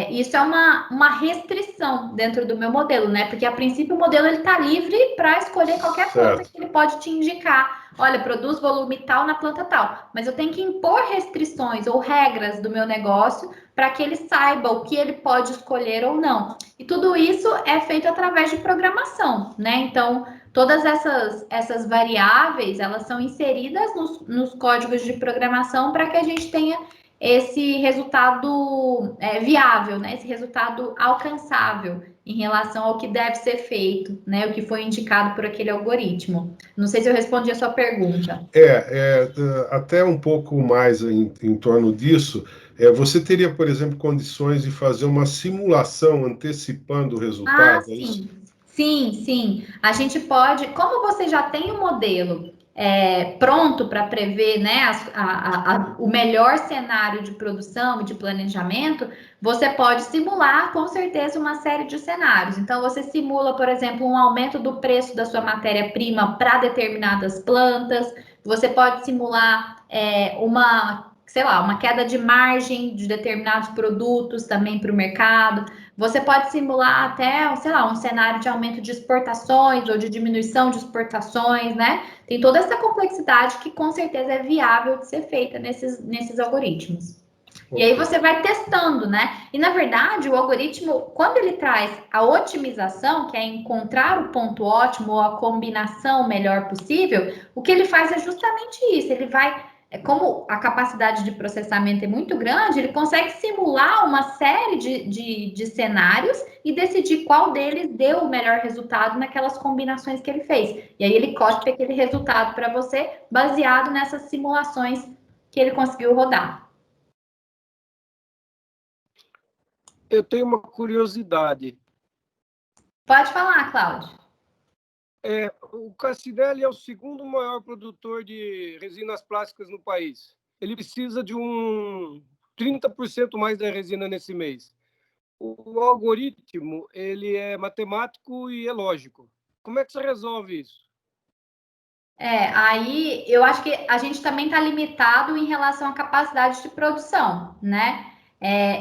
[SPEAKER 4] isso é uma restrição dentro do meu modelo, né? Porque a princípio o modelo ele está livre para escolher qualquer planta que ele pode te indicar. Olha, produz volume tal na planta tal. Mas eu tenho que impor restrições ou regras do meu negócio para que ele saiba o que ele pode escolher ou não. E tudo isso é feito através de programação, né? Então, todas essas variáveis, elas são inseridas nos códigos de programação para que a gente tenha esse resultado viável, né? Esse resultado alcançável em relação ao que deve ser feito, né? O que foi indicado por aquele algoritmo. Não sei se eu respondi a sua pergunta.
[SPEAKER 2] Até um pouco mais em torno disso, você teria, por exemplo, condições de fazer uma simulação antecipando o resultado?
[SPEAKER 4] Ah, sim. Sim. A gente pode, como você já tem um modelo pronto para prever, né, o melhor cenário de produção e de planejamento, você pode simular com certeza uma série de cenários. Então, você simula, por exemplo, um aumento do preço da sua matéria-prima para determinadas plantas, você pode simular uma queda de margem de determinados produtos também para o mercado. Você pode simular até, sei lá, um cenário de aumento de exportações ou de diminuição de exportações, né? Tem toda essa complexidade que com certeza é viável de ser feita nesses algoritmos. E aí você vai testando, né? E na verdade, o algoritmo, quando ele traz a otimização, que é encontrar o ponto ótimo ou a combinação melhor possível, o que ele faz é justamente isso. Ele vai, como a capacidade de processamento é muito grande, ele consegue simular uma série de cenários e decidir qual deles deu o melhor resultado naquelas combinações que ele fez. E aí ele cospe aquele resultado para você, baseado nessas simulações que ele conseguiu rodar.
[SPEAKER 5] Eu tenho uma curiosidade.
[SPEAKER 4] Pode falar, Cláudio.
[SPEAKER 5] O Cassinelli é o segundo maior produtor de resinas plásticas no país. Ele precisa de 30% mais da resina nesse mês. O algoritmo, ele é matemático e é lógico. Como é que você resolve isso?
[SPEAKER 4] Aí eu acho que a gente também está limitado em relação à capacidade de produção, né?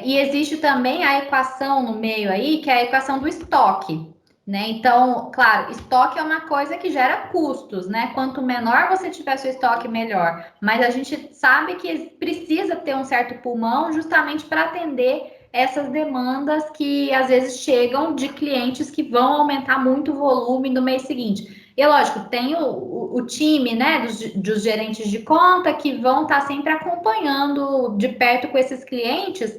[SPEAKER 4] E existe também a equação no meio aí, que é a equação do estoque, né? Então, claro, estoque é uma coisa que gera custos, né? Quanto menor você tiver seu estoque, melhor. Mas a gente sabe que precisa ter um certo pulmão justamente para atender essas demandas que às vezes chegam de clientes que vão aumentar muito o volume no mês seguinte. E lógico, tem o time, né, dos gerentes de conta que vão estar sempre acompanhando de perto com esses clientes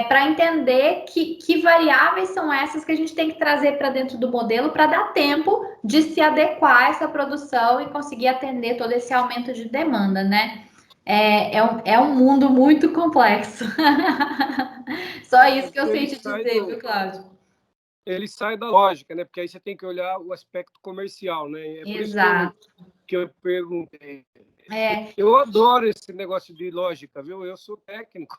[SPEAKER 4] para entender que variáveis são essas que a gente tem que trazer para dentro do modelo para dar tempo de se adequar a essa produção e conseguir atender todo esse aumento de demanda, né? É um mundo muito complexo. Só isso que eu sei te dizer, viu, Cláudio?
[SPEAKER 5] Ele sai da lógica, né? Porque aí você tem que olhar o aspecto comercial, né? Por
[SPEAKER 4] Exato.
[SPEAKER 5] isso que eu perguntei. Eu adoro esse negócio de lógica, viu? Eu sou técnico.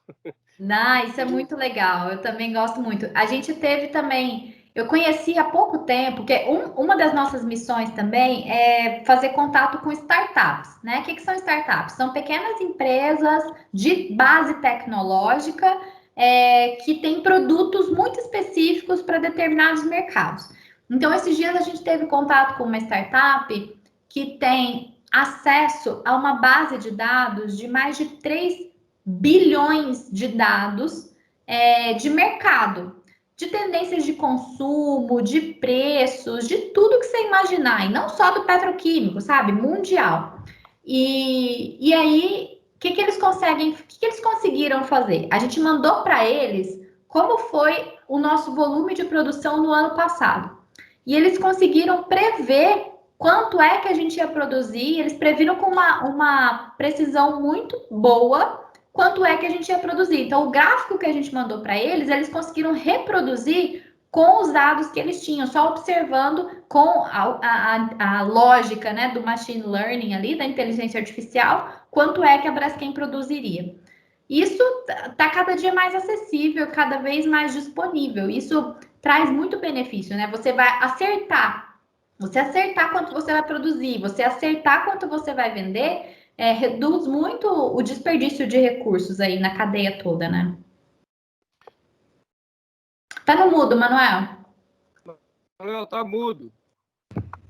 [SPEAKER 4] Isso é muito legal. Eu também gosto muito. A gente teve também, eu conheci há pouco tempo, que uma das nossas missões também é fazer contato com startups, né? O que são startups? São pequenas empresas de base tecnológica que têm produtos muito específicos para determinados mercados. Então, esses dias a gente teve contato com uma startup que tem acesso a uma base de dados de mais de 3 bilhões de dados de mercado, de tendências de consumo, de preços, de tudo que você imaginar, e não só do petroquímico, sabe? Mundial. E aí, o que eles conseguiram fazer? A gente mandou para eles como foi o nosso volume de produção no ano passado. E eles conseguiram prever quanto é que a gente ia produzir, eles previram com uma precisão muito boa quanto é que a gente ia produzir. Então, o gráfico que a gente mandou para eles, eles conseguiram reproduzir com os dados que eles tinham, só observando com a lógica, né, do machine learning ali, da inteligência artificial, quanto é que a Braskem produziria. Isso está cada dia mais acessível, cada vez mais disponível. Isso traz muito benefício, né? Você vai acertar quanto você vai produzir, você acertar quanto você vai vender, reduz muito o desperdício de recursos aí na cadeia toda, né? Tá no mudo, Manuel.
[SPEAKER 5] Manuel, tá mudo.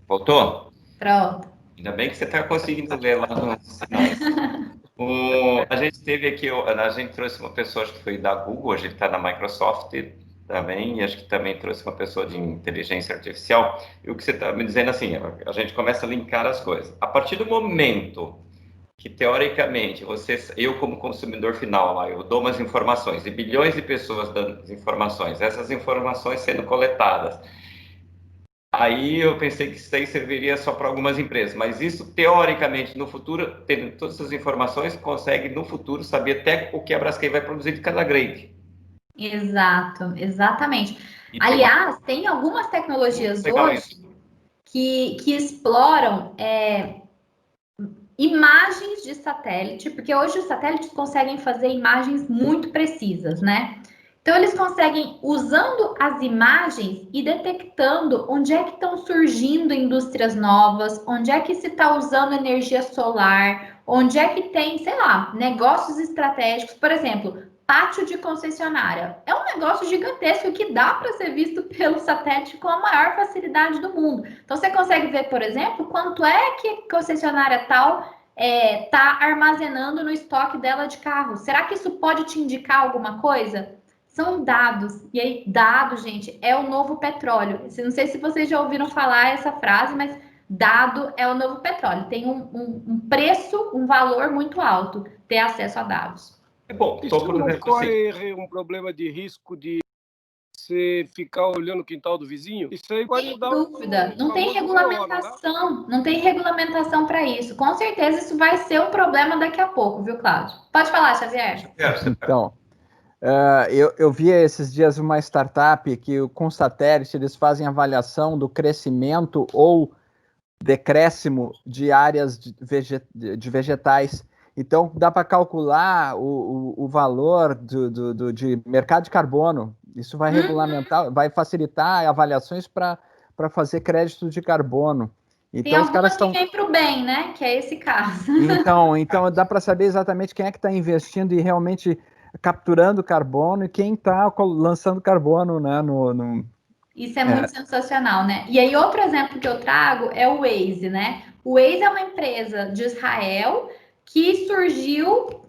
[SPEAKER 1] Voltou?
[SPEAKER 4] Pronto.
[SPEAKER 1] Ainda bem que você está conseguindo ler lá nos sinais. A gente teve aqui, a gente trouxe uma pessoa, acho que foi da Google, hoje ele está na Microsoft também, e acho que também trouxe uma pessoa de inteligência artificial. E o que você está me dizendo assim, a gente começa a linkar as coisas. A partir do momento que, teoricamente, eu como consumidor final, lá, eu dou umas informações, e bilhões de pessoas dando informações, essas informações sendo coletadas, aí eu pensei que isso aí serviria só para algumas empresas, mas isso, teoricamente, no futuro, tendo todas essas informações, consegue, no futuro, saber até o que a Braskem vai produzir de cada grade.
[SPEAKER 4] Exato, exatamente.
[SPEAKER 1] E
[SPEAKER 4] Aliás, tem algumas tecnologias hoje que exploram imagens de satélite, porque hoje os satélites conseguem fazer imagens muito precisas, né? Então, eles conseguem, usando as imagens e detectando onde é que estão surgindo indústrias novas, onde é que se está usando energia solar, onde é que tem, sei lá, negócios estratégicos. Por exemplo, pátio de concessionária. É um negócio gigantesco que dá para ser visto pelo satélite com a maior facilidade do mundo. Então, você consegue ver, por exemplo, quanto é que a concessionária tal está armazenando no estoque dela de carro. Será que isso pode te indicar alguma coisa? São dados. E aí, dado, gente, é o novo petróleo. Não sei se vocês já ouviram falar essa frase, mas dado é o novo petróleo. Tem um preço, um valor muito alto ter acesso a dados.
[SPEAKER 1] É bom,
[SPEAKER 5] Isso
[SPEAKER 1] por
[SPEAKER 5] não
[SPEAKER 1] exemplo,
[SPEAKER 5] corre um problema de risco de você ficar olhando o quintal do vizinho? Isso aí pode
[SPEAKER 4] Sem
[SPEAKER 5] dar
[SPEAKER 4] dúvida. Não tem regulamentação. Não tem regulamentação para isso. Com certeza isso vai ser um problema daqui a pouco, viu, Cláudio? Pode falar, Xavier.
[SPEAKER 3] Então, eu vi esses dias uma startup que com satélite eles fazem avaliação do crescimento ou decréscimo de áreas de vegetais. Então, dá para calcular o valor de mercado de carbono. Isso vai regulamentar, vai facilitar avaliações para fazer crédito de carbono. Então,
[SPEAKER 4] tem
[SPEAKER 3] os caras
[SPEAKER 4] estão... que vem para o bem, né? Que é esse caso.
[SPEAKER 3] Então dá para saber exatamente quem é que está investindo e realmente capturando carbono e quem está lançando carbono, né,
[SPEAKER 4] Isso é muito sensacional, né? E aí, outro exemplo que eu trago é o Waze, né? O Waze é uma empresa de Israel que surgiu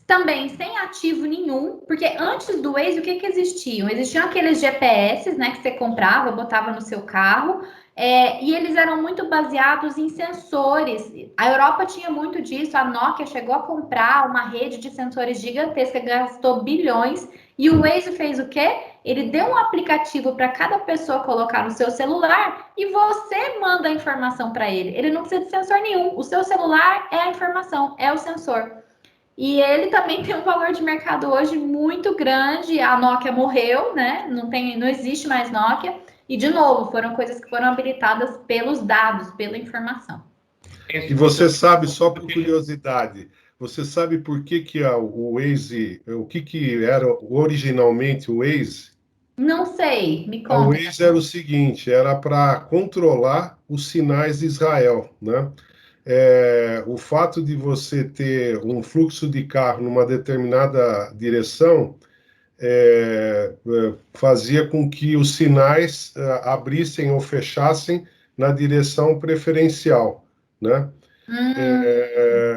[SPEAKER 4] também sem ativo nenhum, porque antes do Waze, o que existiam? Existiam aqueles GPS, né, que você comprava, botava no seu carro, e eles eram muito baseados em sensores. A Europa tinha muito disso, a Nokia chegou a comprar uma rede de sensores gigantesca, gastou bilhões, e o Waze fez o quê? Ele deu um aplicativo para cada pessoa colocar no seu celular e você manda a informação para ele. Ele não precisa de sensor nenhum. O seu celular é a informação, é o sensor. E ele também tem um valor de mercado hoje muito grande. A Nokia morreu, né? Não existe mais Nokia. E, de novo, foram coisas que foram habilitadas pelos dados, pela informação.
[SPEAKER 2] E você sabe, só por curiosidade, você sabe por que o Waze, o que era originalmente o Waze?
[SPEAKER 4] Não sei, me
[SPEAKER 2] O
[SPEAKER 4] conta.
[SPEAKER 2] Waze era o seguinte, era para controlar os sinais de Israel, né? O fato de você ter um fluxo de carro numa determinada direção fazia com que os sinais abrissem ou fechassem na direção preferencial, né?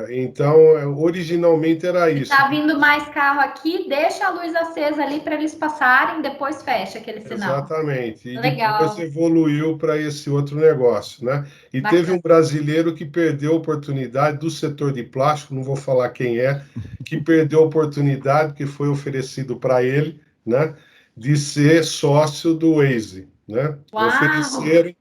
[SPEAKER 2] Então, originalmente era isso.
[SPEAKER 4] Tá vindo mais carro aqui, deixa a luz acesa ali para eles passarem, depois fecha aquele sinal.
[SPEAKER 2] Exatamente. E
[SPEAKER 4] Legal.
[SPEAKER 2] depois evoluiu para esse outro negócio, né? E
[SPEAKER 4] Bacana.
[SPEAKER 2] teve um brasileiro que perdeu a oportunidade do setor de plástico, não vou falar quem é, que perdeu a oportunidade que foi oferecido para ele, né? De ser sócio do Waze, né?
[SPEAKER 4] Uau!
[SPEAKER 2] Ofereceram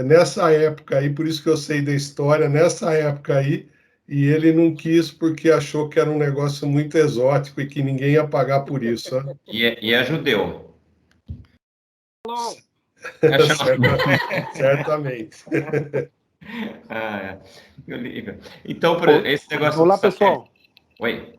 [SPEAKER 2] nessa época aí, por isso que eu sei da história, nessa época aí, e ele não quis porque achou que era um negócio muito exótico e que ninguém ia pagar por isso. Né?
[SPEAKER 1] E é judeu.
[SPEAKER 2] Certamente.
[SPEAKER 1] Então, esse negócio...
[SPEAKER 6] Olá, pessoal.
[SPEAKER 1] Oi.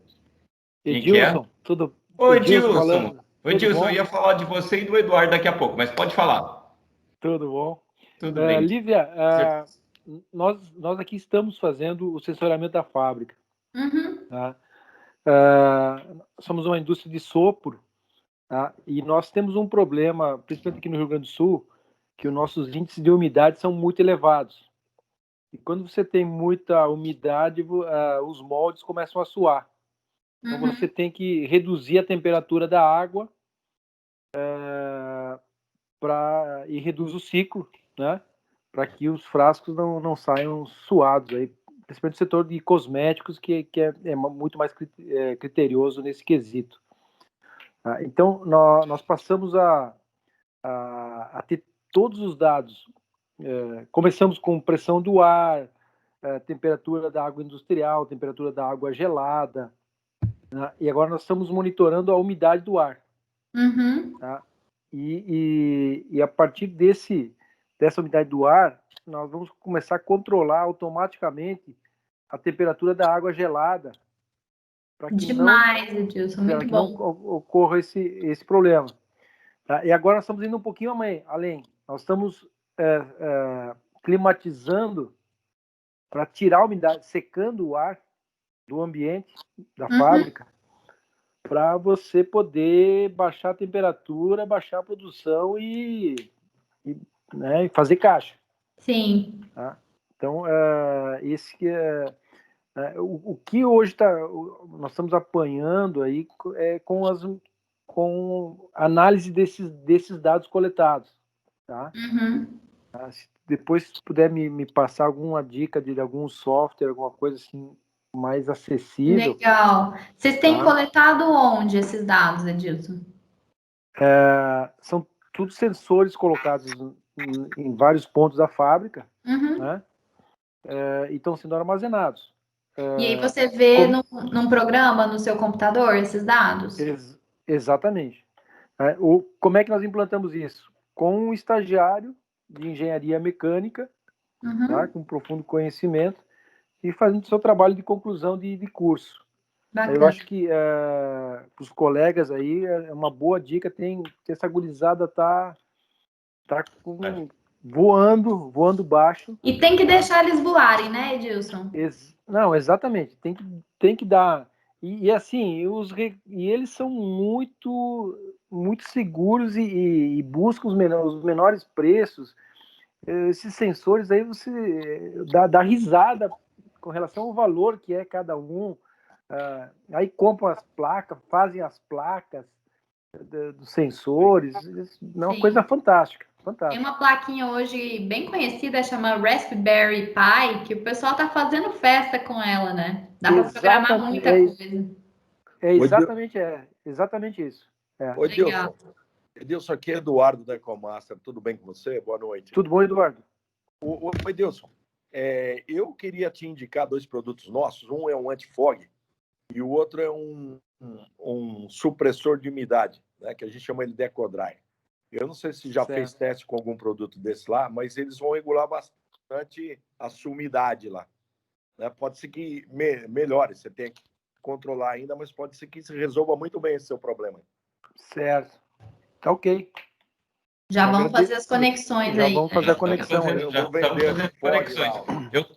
[SPEAKER 6] Edilson, tudo?
[SPEAKER 1] Oi,
[SPEAKER 6] Edilson.
[SPEAKER 1] Oi, Edilson, eu ia falar de você e do Eduardo daqui a pouco, mas pode falar.
[SPEAKER 6] Tudo bom?
[SPEAKER 1] Tudo bem.
[SPEAKER 6] Lívia, nós aqui estamos fazendo o sensoramento da fábrica.
[SPEAKER 4] Uhum.
[SPEAKER 6] Tá? Somos uma indústria de sopro tá? E nós temos um problema, principalmente aqui no Rio Grande do Sul, que os nossos índices de umidade são muito elevados. E quando você tem muita umidade, os moldes começam a suar. Então você tem que reduzir a temperatura da água e reduz o ciclo, né? Para que os frascos não saiam suados, aí, principalmente no setor de cosméticos, que é muito mais criterioso nesse quesito. Então, nós passamos a ter todos os dados. Começamos com pressão do ar, temperatura da água industrial, temperatura da água gelada, né? E agora nós estamos monitorando a umidade do ar. Tá? E a partir dessa umidade do ar, nós vamos começar a controlar automaticamente a temperatura da água gelada, para que
[SPEAKER 4] Demais, Edilson, muito bom.
[SPEAKER 6] não ocorra esse problema. Tá? E agora nós estamos indo um pouquinho além. Nós estamos climatizando para tirar a umidade, secando o ar do ambiente, da fábrica, para você poder baixar a temperatura, baixar a produção e fazer caixa.
[SPEAKER 4] Sim.
[SPEAKER 6] Tá? Então, esse que o que hoje nós estamos apanhando aí com análise desses dados coletados. Tá? Se depois puder me passar alguma dica de algum software, alguma coisa assim mais acessível.
[SPEAKER 4] Legal. Vocês têm coletado onde esses dados, Edilson?
[SPEAKER 6] São tudo sensores colocados em vários pontos da fábrica, né? E estão sendo armazenados.
[SPEAKER 4] E aí você vê num programa no seu computador esses dados?
[SPEAKER 6] Exatamente. Como é que nós implantamos isso? Com um estagiário de engenharia mecânica, tá? Com profundo conhecimento, e fazendo seu trabalho de conclusão de curso. Bacana. Eu acho que para os colegas aí é uma boa dica, tem que essa gurizada tá voando baixo.
[SPEAKER 4] E tem que deixar eles voarem, né, Edilson?
[SPEAKER 6] Não, exatamente. Tem que dar. E assim, eles são muito seguros e buscam os menores preços. Esses sensores aí você dá risada com relação ao valor que é cada um. Aí compram as placas, fazem as placas dos sensores. É uma coisa fantástica.
[SPEAKER 4] Tem uma plaquinha hoje bem conhecida, chama Raspberry Pi, que o pessoal tá fazendo festa com ela, né? Dá para programar muita coisa.
[SPEAKER 6] Exatamente isso.
[SPEAKER 7] Oi, Edilson, aqui é Eduardo da Ecomaster. Tudo bem com você? Boa noite.
[SPEAKER 6] Tudo bom, Eduardo?
[SPEAKER 7] Oi, Edilson. Eu queria te indicar 2 produtos nossos. Um é um anti-fog e o outro é um supressor de umidade, né, que a gente chama ele de EcoDry. Eu não sei se já fez teste com algum produto desse lá, mas eles vão regular bastante a sua umidade lá. Né? Pode ser que melhore, você tem que controlar ainda, mas pode ser que se resolva muito bem esse seu problema.
[SPEAKER 6] Certo. Tá ok.
[SPEAKER 4] Já vamos fazer as conexões aí.
[SPEAKER 6] Vamos fazer a conexão.
[SPEAKER 7] Eu vou vender conexões.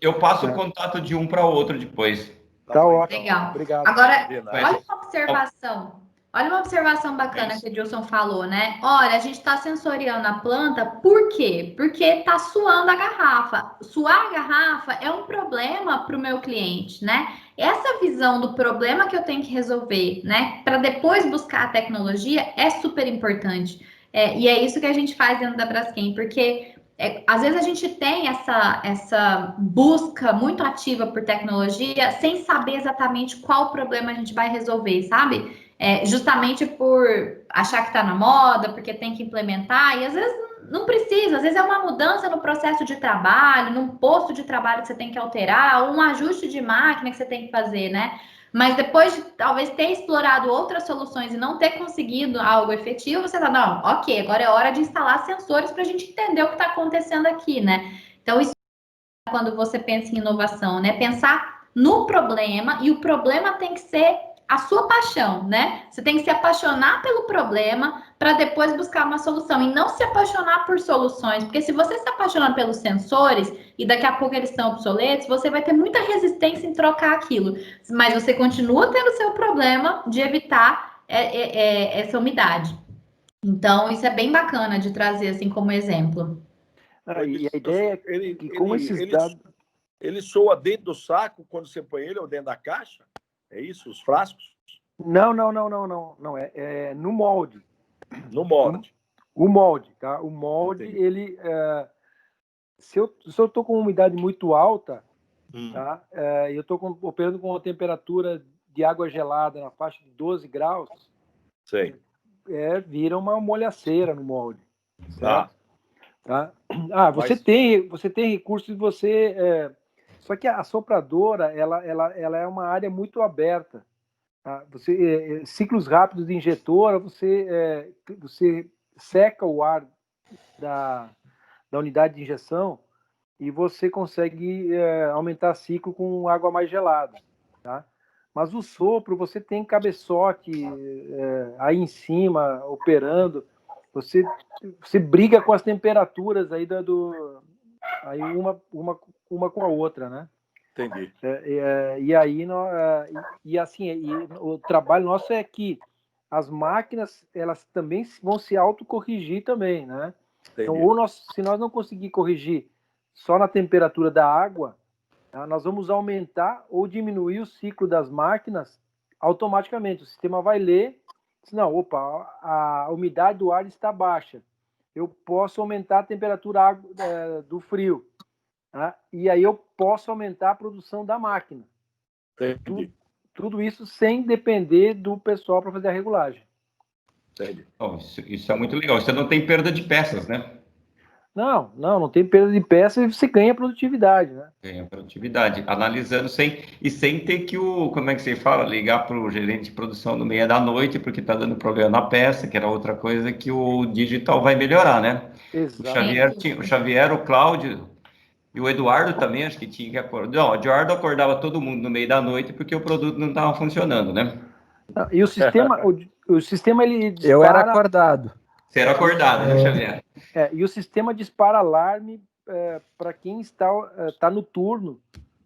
[SPEAKER 1] Eu passo o contato de um para o outro depois.
[SPEAKER 6] Tá ótimo.
[SPEAKER 4] Legal.
[SPEAKER 6] Obrigado.
[SPEAKER 4] Agora, olha uma observação. Olha uma observação bacana que o Edilson falou, né? Olha, a gente está sensoriando a planta, por quê? Porque está suando a garrafa. Suar a garrafa é um problema para o meu cliente, né? Essa visão do problema que eu tenho que resolver, né? Para depois buscar a tecnologia é super importante. E é isso que a gente faz dentro da Braskem, porque às vezes a gente tem essa busca muito ativa por tecnologia sem saber exatamente qual problema a gente vai resolver, sabe? Justamente por achar que está na moda, porque tem que implementar, e às vezes não precisa, às vezes é uma mudança no processo de trabalho, num posto de trabalho que você tem que alterar, ou um ajuste de máquina que você tem que fazer, né? Mas depois de talvez ter explorado outras soluções e não ter conseguido algo efetivo, você tá, não, ok, agora é hora de instalar sensores para a gente entender o que está acontecendo aqui, né? Então, isso é quando você pensa em inovação, né? Pensar no problema, e o problema tem que ser a sua paixão, né? Você tem que se apaixonar pelo problema para depois buscar uma solução e não se apaixonar por soluções, porque se você se apaixonar pelos sensores e daqui a pouco eles estão obsoletos, você vai ter muita resistência em trocar aquilo, mas você continua tendo seu problema de evitar essa umidade. Então, isso é bem bacana de trazer assim como exemplo.
[SPEAKER 6] E a ideia é que com esses dados...
[SPEAKER 7] Ele soa dentro do saco quando você põe ele ou dentro da caixa? É isso, os frascos?
[SPEAKER 6] Não. É no molde.
[SPEAKER 7] No molde.
[SPEAKER 6] O molde, tá? O molde,
[SPEAKER 7] Entendi.
[SPEAKER 6] ele... se eu estou com uma umidade muito alta, tá? Eu estou operando com uma temperatura de água gelada na faixa de 12 graus,
[SPEAKER 7] Sei.
[SPEAKER 6] Vira uma molhaceira no molde.
[SPEAKER 7] Tá.
[SPEAKER 6] Tá? Você tem recursos de você... só que a sopradora, ela é uma área muito aberta. Tá? Ciclos rápidos de injetora, você seca o ar da unidade de injeção e você consegue aumentar ciclo com água mais gelada. Tá? Mas o sopro, você tem cabeçote aí em cima, operando, você briga com as temperaturas aí aí uma com a outra, né?
[SPEAKER 7] Entendi.
[SPEAKER 6] E aí o trabalho nosso é que as máquinas, elas também vão se autocorrigir também, né?
[SPEAKER 7] Entendi.
[SPEAKER 6] Então, se nós não conseguir corrigir só na temperatura da água, tá, nós vamos aumentar ou diminuir o ciclo das máquinas automaticamente. O sistema vai ler, não, opa, a umidade do ar está baixa. Eu posso aumentar a temperatura do frio. Tá? E aí eu posso aumentar a produção da máquina. Tudo isso sem depender do pessoal para fazer a regulagem.
[SPEAKER 7] Entendi.
[SPEAKER 1] Oh, isso é muito legal. Você não tem perda de peças, né?
[SPEAKER 6] Não tem perda de peça e você ganha produtividade, né?
[SPEAKER 1] Ganha produtividade. Analisando sem ter que como é que você fala? Ligar para o gerente de produção no meio da noite porque está dando problema na peça, que era outra coisa que o digital vai melhorar, né?
[SPEAKER 6] Exato.
[SPEAKER 1] O Xavier, o Cláudio e o Eduardo também, acho que tinha que acordar. Não, o Eduardo acordava todo mundo no meio da noite porque o produto não estava funcionando, né?
[SPEAKER 6] E o sistema ele dispara...
[SPEAKER 3] Eu era acordado.
[SPEAKER 1] Você era acordado, né, Xavier?
[SPEAKER 6] E o sistema dispara alarme para quem está no turno.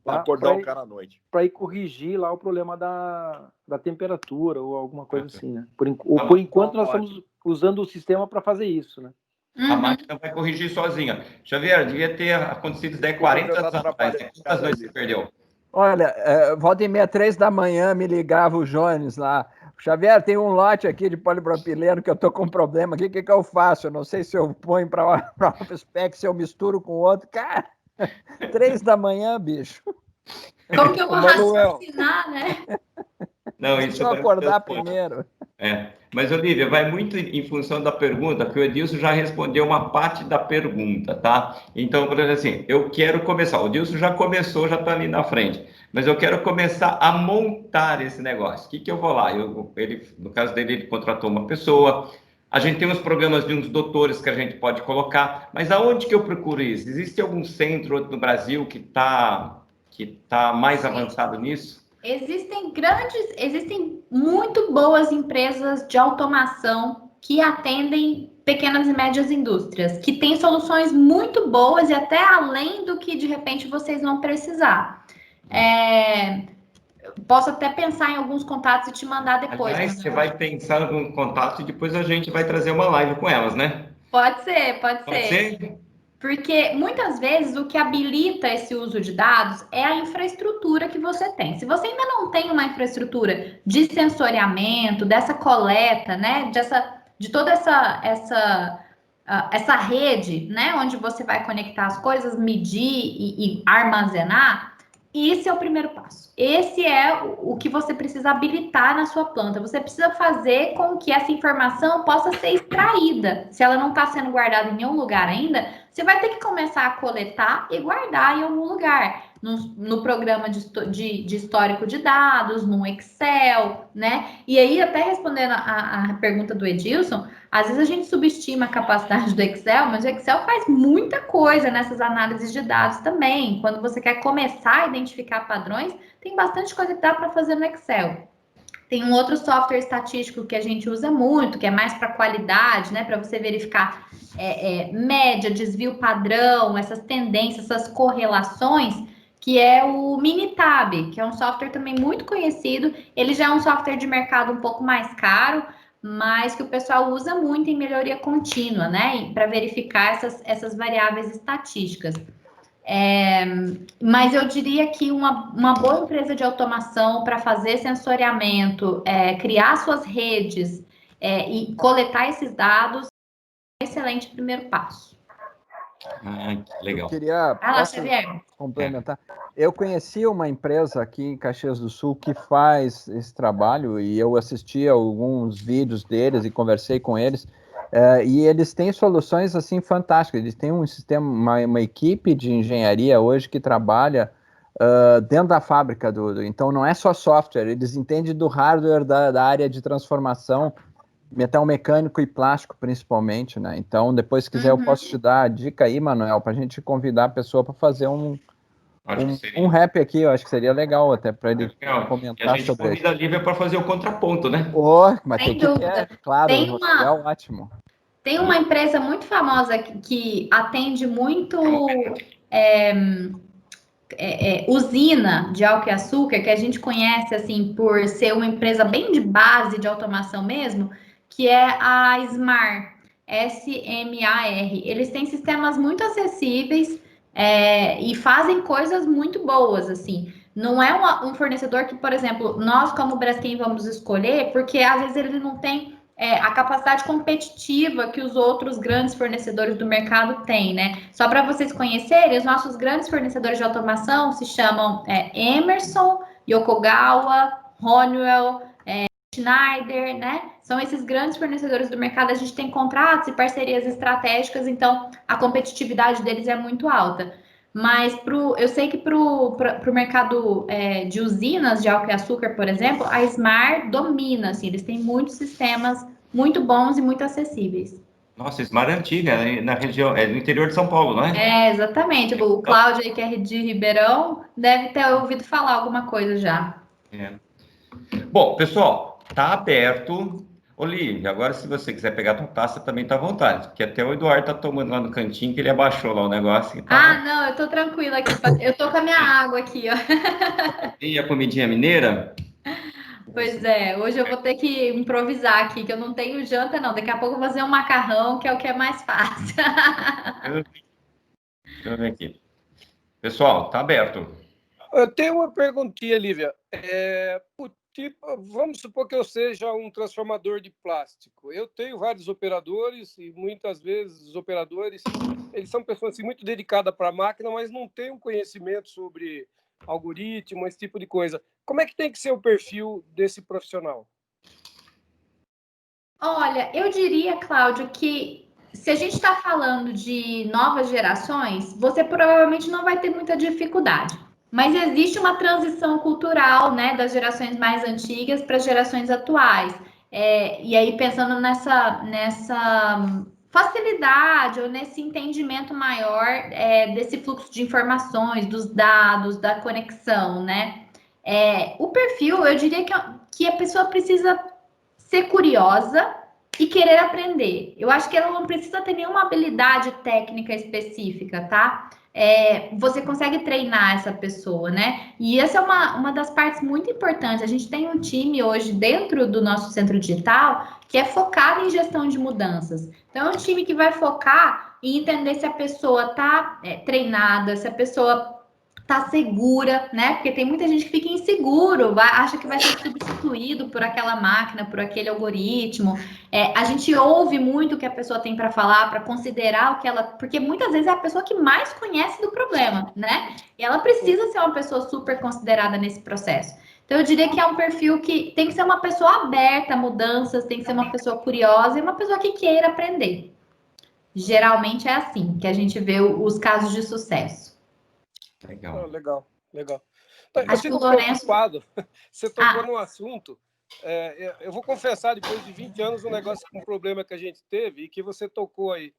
[SPEAKER 7] Para acordar o cara à noite.
[SPEAKER 6] Para ir corrigir lá o problema da temperatura ou alguma coisa assim, né? Por enquanto nós estamos usando o sistema para fazer isso, né?
[SPEAKER 1] A máquina vai corrigir sozinha. Xavier, devia ter acontecido isso daí 40 anos atrás. Quantas noites você perdeu?
[SPEAKER 3] Olha, volta e meia, 3 da manhã, me ligava o Jones lá. Xavier, tem um lote aqui de polipropileno que eu tô com problema aqui, o que eu faço? Eu não sei se eu ponho para spec, se eu misturo com outro. Cara, 3 da manhã, bicho.
[SPEAKER 4] Como que eu vou raciocinar, né?
[SPEAKER 1] Não, isso
[SPEAKER 3] eu acordar primeiro.
[SPEAKER 1] Mas, Olívia, vai muito em função da pergunta, que o Edilson já respondeu uma parte da pergunta, tá? Então, por exemplo, assim, eu quero começar. O Edilson já começou, já está ali na frente. Mas eu quero começar a montar esse negócio. O que eu vou lá? No caso dele, ele contratou uma pessoa. A gente tem uns programas de uns doutores que a gente pode colocar. Mas aonde que eu procuro isso? Existe algum centro no Brasil que tá mais avançado nisso?
[SPEAKER 4] Existem muito boas empresas de automação que atendem pequenas e médias indústrias, que têm soluções muito boas e até além do que de repente vocês vão precisar. Posso até pensar em alguns contatos e te mandar depois.
[SPEAKER 1] Aliás, você vai pensar em algum contato e depois a gente vai trazer uma live com elas, né?
[SPEAKER 4] Pode ser. Porque muitas vezes o que habilita esse uso de dados é a infraestrutura que você tem. Se você ainda não tem uma infraestrutura de sensoriamento, dessa coleta, né, de toda essa rede, né, onde você vai conectar as coisas, medir e armazenar, esse é o primeiro passo. Esse é o que você precisa habilitar na sua planta. Você precisa fazer com que essa informação possa ser extraída. Se ela não está sendo guardada em nenhum lugar ainda, você vai ter que começar a coletar e guardar em algum lugar. No programa de histórico de dados, no Excel, né? E aí, até respondendo a pergunta do Edilson, às vezes a gente subestima a capacidade do Excel, mas o Excel faz muita coisa nessas análises de dados também. Quando você quer começar a identificar padrões, tem bastante coisa que dá para fazer no Excel. Tem um outro software estatístico que a gente usa muito, que é mais para qualidade, né? Para você verificar média, desvio padrão, essas tendências, essas correlações, que é o Minitab, que é um software também muito conhecido. Ele já é um software de mercado um pouco mais caro, mas que o pessoal usa muito em melhoria contínua, né? Para verificar essas variáveis estatísticas. Mas eu diria que uma boa empresa de automação para fazer sensoriamento, criar suas redes e coletar esses dados é um excelente primeiro passo.
[SPEAKER 1] Legal.
[SPEAKER 4] Posso
[SPEAKER 3] complementar? Eu conheci uma empresa aqui em Caxias do Sul que faz esse trabalho e eu assisti a alguns vídeos deles e conversei com eles. E eles têm soluções assim fantásticas. Eles têm um sistema, uma equipe de engenharia hoje que trabalha dentro da fábrica então não é só software, eles entendem do hardware da área de transformação, metal mecânico e plástico principalmente, né? Então depois se quiser eu posso te dar a dica aí, Manuel, para a gente convidar a pessoa para fazer um rap aqui, eu acho que seria legal até para ele comentar
[SPEAKER 1] e a gente
[SPEAKER 3] sobre isso.
[SPEAKER 1] Convida a Lívia para fazer o contraponto, né?
[SPEAKER 3] Mas
[SPEAKER 4] sem dúvida.
[SPEAKER 3] Claro, é ótimo.
[SPEAKER 4] Tem uma empresa muito famosa que atende muito usina de álcool e açúcar, que a gente conhece assim por ser uma empresa bem de base de automação mesmo, que é a SMAR, SMAR. Eles têm sistemas muito acessíveis e fazem coisas muito boas, assim. Não é um fornecedor que, por exemplo, nós como Braskem vamos escolher, porque às vezes ele não tem a capacidade competitiva que os outros grandes fornecedores do mercado têm, né? Só para vocês conhecerem, os nossos grandes fornecedores de automação se chamam Emerson, Yokogawa, Honeywell, Schneider, né? São esses grandes fornecedores do mercado. A gente tem contratos e parcerias estratégicas, então a competitividade deles é muito alta. Mas eu sei que para o mercado de usinas de álcool e açúcar, por exemplo, a SMAR domina, assim, eles têm muitos sistemas muito bons e muito acessíveis.
[SPEAKER 1] Nossa, SMAR é antiga, na região, no interior de São Paulo, não é?
[SPEAKER 4] Exatamente. O Cláudio aí, que é de Ribeirão, deve ter ouvido falar alguma coisa já.
[SPEAKER 1] Bom, pessoal, tá aberto. Olívia, agora se você quiser pegar a tua taça, também tá à vontade, porque até o Eduardo tá tomando lá no cantinho, que ele abaixou lá o negócio.
[SPEAKER 4] Não, eu tô tranquila aqui. Eu tô com a minha água aqui, ó.
[SPEAKER 1] E a comidinha mineira?
[SPEAKER 4] Pois é, hoje eu vou ter que improvisar aqui, que eu não tenho janta, não. Daqui a pouco eu vou fazer um macarrão, que é o que é mais fácil.
[SPEAKER 1] Deixa eu ver aqui. Pessoal, tá aberto.
[SPEAKER 5] Eu tenho uma perguntinha, Lívia. Vamos supor que eu seja um transformador de plástico. Eu tenho vários operadores e muitas vezes os operadores eles são pessoas assim, muito dedicadas para a máquina, mas não têm um conhecimento sobre algoritmo, esse tipo de coisa. Como é que tem que ser o perfil desse profissional?
[SPEAKER 4] Olha, eu diria, Cláudio, que se a gente está falando de novas gerações, você provavelmente não vai ter muita dificuldade. Mas existe uma transição cultural, né, das gerações mais antigas para as gerações atuais. E aí, pensando nessa facilidade ou nesse entendimento maior desse fluxo de informações, dos dados, da conexão, né? O perfil, eu diria que a pessoa precisa ser curiosa e querer aprender. Eu acho que ela não precisa ter nenhuma habilidade técnica específica, tá? Você consegue treinar essa pessoa, né? E essa é uma das partes muito importantes. A gente tem um time hoje dentro do nosso centro digital que é focado em gestão de mudanças. Então, é um time que vai focar em entender se a pessoa está treinada, se a pessoa tá segura, né? Porque tem muita gente que fica inseguro, acha que vai ser substituído por aquela máquina, por aquele algoritmo. A gente ouve muito o que a pessoa tem para falar, para considerar o que ela... Porque muitas vezes é a pessoa que mais conhece do problema, né? E ela precisa ser uma pessoa super considerada nesse processo. Então, eu diria que é um perfil que tem que ser uma pessoa aberta a mudanças, tem que ser uma pessoa curiosa e uma pessoa que queira aprender. Geralmente é assim que a gente vê os casos de sucesso.
[SPEAKER 1] Legal.
[SPEAKER 4] Acho que o Lourenço...
[SPEAKER 5] Você tocou num assunto. Eu vou confessar, depois de 20 anos, um negócio com um problema que a gente teve e que você tocou aí.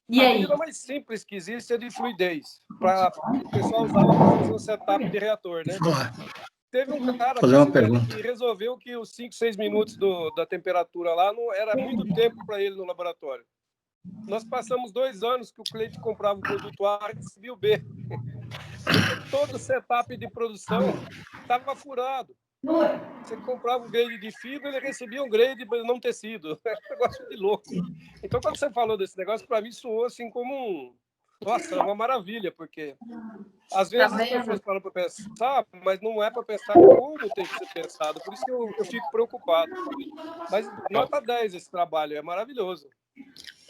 [SPEAKER 4] E
[SPEAKER 5] a
[SPEAKER 4] aí?
[SPEAKER 5] medida mais simples que existe é de fluidez. O pessoal usava para fazer um setup de reator, né? Teve um cara que resolveu que os 5, 6 minutos da temperatura lá não era muito tempo para ele no laboratório. Nós passamos 2 anos que o cliente comprava o produto A e recebia o B. Porque todo o setup de produção estava furado. Você comprava um grade de fibra, ele recebia um grade para não tecido. É um negócio de louco. Então, quando você falou desse negócio, para mim soou assim como nossa, é uma maravilha, porque às vezes as pessoas falam para pensar, mas não é para pensar como tem que ser pensado. Por isso que eu fico preocupado. Mas nota 10 esse trabalho, é maravilhoso.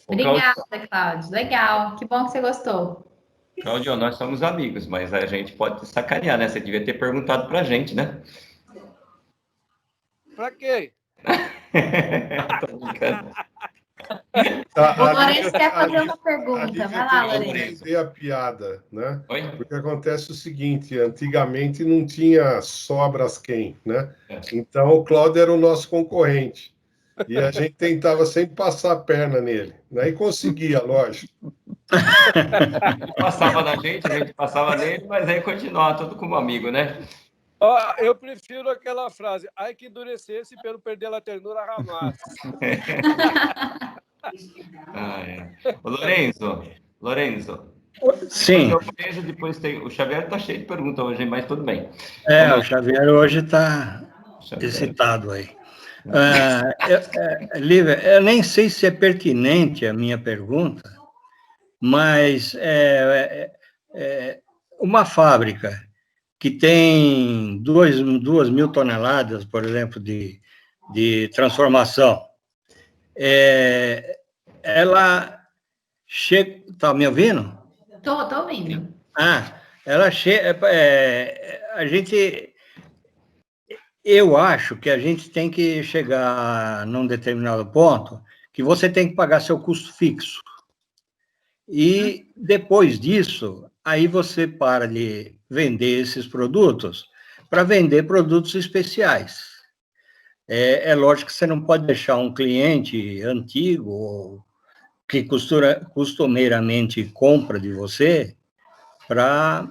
[SPEAKER 4] Obrigada, Cláudio. Legal. Que bom que você gostou.
[SPEAKER 1] Cláudio, nós somos amigos, mas a gente pode te sacanear, né? Você devia ter perguntado pra gente, né?
[SPEAKER 5] Pra quê?
[SPEAKER 1] Tô brincando.
[SPEAKER 4] O Lourenço quer fazer uma pergunta. Vai lá, Lourenço.
[SPEAKER 2] Entender a piada, né?
[SPEAKER 1] Oi?
[SPEAKER 2] Porque acontece o seguinte, antigamente não tinha só a Braskem, né? Então o Cláudio era o nosso concorrente. E a gente tentava sempre passar a perna nele, né? E conseguia, lógico.
[SPEAKER 1] Passava na gente, a gente passava nele, mas aí continuava tudo como amigo, né?
[SPEAKER 5] Eu prefiro aquela frase, ai que endurecesse pelo perder a ternura jamais.
[SPEAKER 1] Ô, Lorenzo.
[SPEAKER 8] Sim.
[SPEAKER 1] Depois tem... O Xavier tá cheio de perguntas hoje, mas tudo bem.
[SPEAKER 8] O Xavier hoje está excitado aí. Lívia, eu nem sei se é pertinente a minha pergunta, mas uma fábrica que tem 2.000 toneladas, por exemplo, de transformação, ela chega... Está me ouvindo?
[SPEAKER 4] Tô ouvindo.
[SPEAKER 8] Ela chega... Eu acho que a gente tem que chegar num determinado ponto que você tem que pagar seu custo fixo. E depois disso, aí você para de vender esses produtos para vender produtos especiais. É lógico que você não pode deixar um cliente antigo que costumeiramente compra de você para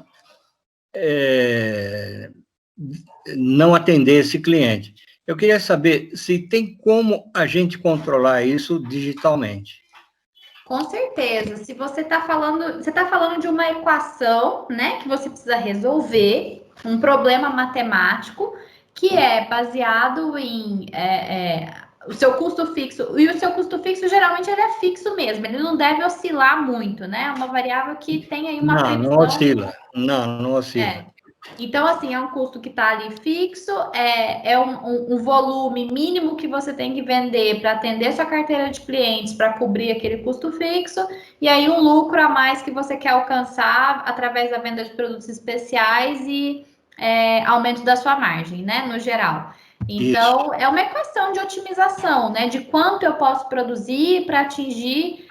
[SPEAKER 8] não atender esse cliente. Eu queria saber se tem como a gente controlar isso digitalmente.
[SPEAKER 4] Com certeza. Se você está falando de uma equação, né, que você precisa resolver, um problema matemático que é baseado em o seu custo fixo. E o seu custo fixo, geralmente, ele é fixo mesmo. Ele não deve oscilar muito, né? É uma variável que tem aí uma previsão.
[SPEAKER 8] Não oscila. Não oscila.
[SPEAKER 4] Então, assim, é um custo que está ali fixo, é um volume mínimo que você tem que vender para atender sua carteira de clientes, para cobrir aquele custo fixo, e aí um lucro a mais que você quer alcançar através da venda de produtos especiais e aumento da sua margem, né, no geral. Então, é uma equação de otimização, né, de quanto eu posso produzir para atingir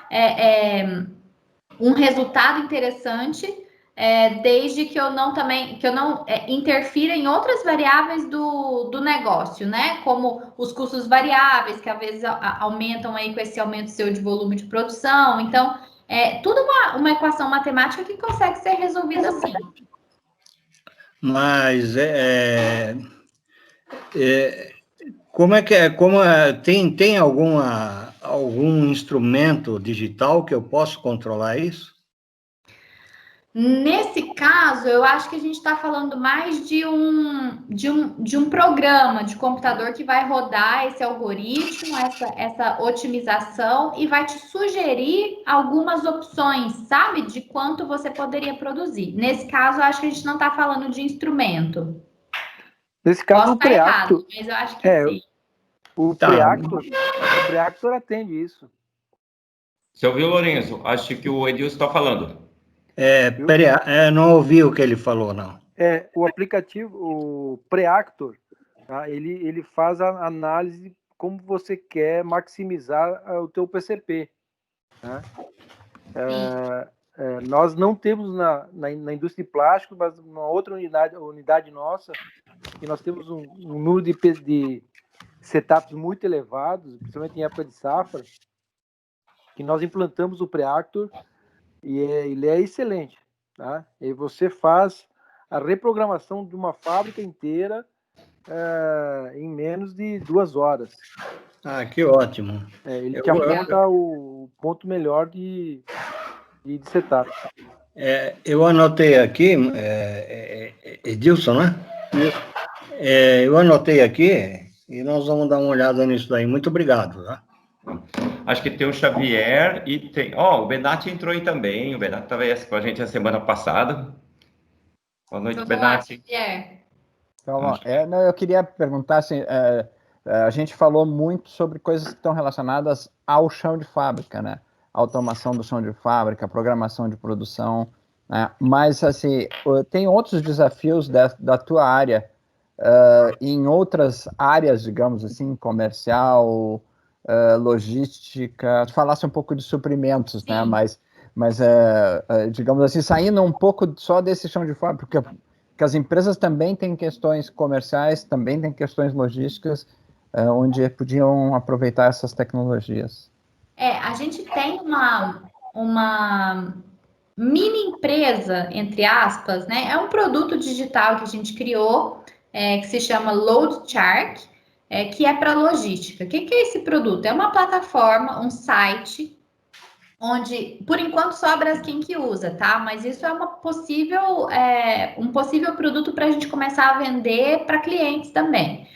[SPEAKER 4] um resultado interessante, desde que eu não interfira em outras variáveis do negócio, né? Como os custos variáveis, que às vezes aumentam aí com esse aumento seu de volume de produção. Então, tudo uma equação matemática que consegue ser resolvida assim.
[SPEAKER 8] Mas como tem algum instrumento digital que eu possa controlar isso?
[SPEAKER 4] Nesse caso, eu acho que a gente está falando mais de um programa de computador que vai rodar esse algoritmo, essa otimização e vai te sugerir algumas opções, sabe? De quanto você poderia produzir. Nesse caso, eu acho que a gente não está falando de instrumento.
[SPEAKER 6] Nesse caso, o Preactor...
[SPEAKER 4] errado, mas eu acho que sim.
[SPEAKER 6] O Preactor atende isso.
[SPEAKER 1] Você ouviu, Lourenço? Acho que o Edilson está falando.
[SPEAKER 8] Não ouvi o que ele falou, não.
[SPEAKER 6] O aplicativo, o Preactor, tá? Ele faz a análise de como você quer maximizar o teu PCP. Tá? Nós não temos na indústria de plástico, mas uma outra unidade nossa, que nós temos um número de setups muito elevados, principalmente em época de safra, que nós implantamos o Preactor. E ele é excelente, tá? E você faz a reprogramação de uma fábrica inteira em menos de 2 horas.
[SPEAKER 8] Que ótimo.
[SPEAKER 6] Ele te aponta o ponto melhor de setup.
[SPEAKER 8] Eu anotei aqui, Edilson, né?
[SPEAKER 6] Isso.
[SPEAKER 8] Eu anotei aqui e nós vamos dar uma olhada nisso daí. Muito obrigado, tá?
[SPEAKER 1] Acho que tem o Xavier e tem... o Benatti entrou aí também. O Benatti estava aí com a gente a semana passada. Boa noite,
[SPEAKER 4] Vamos
[SPEAKER 1] Benatti.
[SPEAKER 4] lá, Xavier.
[SPEAKER 3] Então, não, eu queria perguntar, assim, a gente falou muito sobre coisas que estão relacionadas ao chão de fábrica, né? Automação do chão de fábrica, programação de produção, né? Mas, assim, tem outros desafios da tua área, em outras áreas, digamos assim, comercial, logística. Tu falasse um pouco de suprimentos, né? Mas digamos assim, saindo um pouco só desse chão de fábrica, porque as empresas também têm questões comerciais, também têm questões logísticas, onde podiam aproveitar essas tecnologias.
[SPEAKER 4] A gente tem uma mini empresa, entre aspas, né? É um produto digital que a gente criou, que se chama LoadChark, que é para logística. O que é esse produto? É uma plataforma, um site, onde, por enquanto, só a Braskem que usa, tá? Mas isso é um possível produto para a gente começar a vender para clientes também.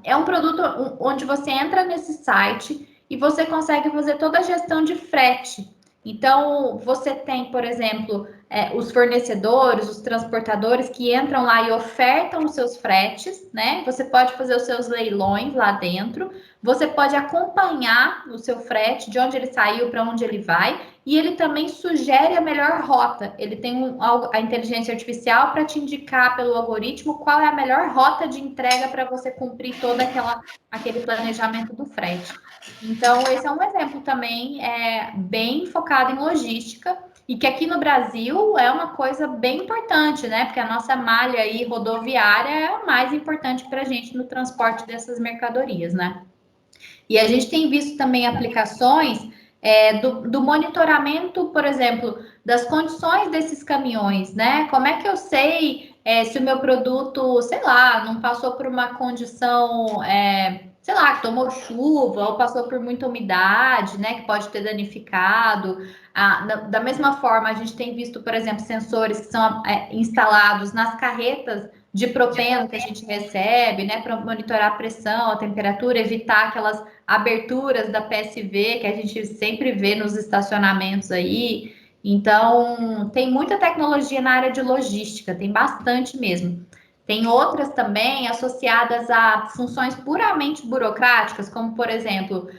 [SPEAKER 4] É um produto onde você entra nesse site e você consegue fazer toda a gestão de frete. Então, você tem, por exemplo, os fornecedores, os transportadores que entram lá e ofertam os seus fretes, né? Você pode fazer os seus leilões lá dentro. Você pode acompanhar o seu frete, de onde ele saiu, para onde ele vai, e ele também sugere a melhor rota. Ele tem a inteligência artificial para te indicar pelo algoritmo qual é a melhor rota de entrega para você cumprir todo aquele planejamento do frete. Então, esse é um exemplo também bem focado em logística, e que aqui no Brasil é uma coisa bem importante, né? Porque a nossa malha aí rodoviária é a mais importante para a gente no transporte dessas mercadorias, né? E a gente tem visto também aplicações do monitoramento, por exemplo, das condições desses caminhões, né? Como é que eu sei se o meu produto, sei lá, não passou por uma condição, sei lá, que tomou chuva ou passou por muita umidade, né? Que pode ter danificado. Da mesma forma, a gente tem visto, por exemplo, sensores que são instalados nas carretas de propeno que a gente recebe, né, para monitorar a pressão, a temperatura, evitar aquelas aberturas da PSV que a gente sempre vê nos estacionamentos aí. Então, tem muita tecnologia na área de logística, tem bastante mesmo. Tem outras também associadas a funções puramente burocráticas, como, por exemplo,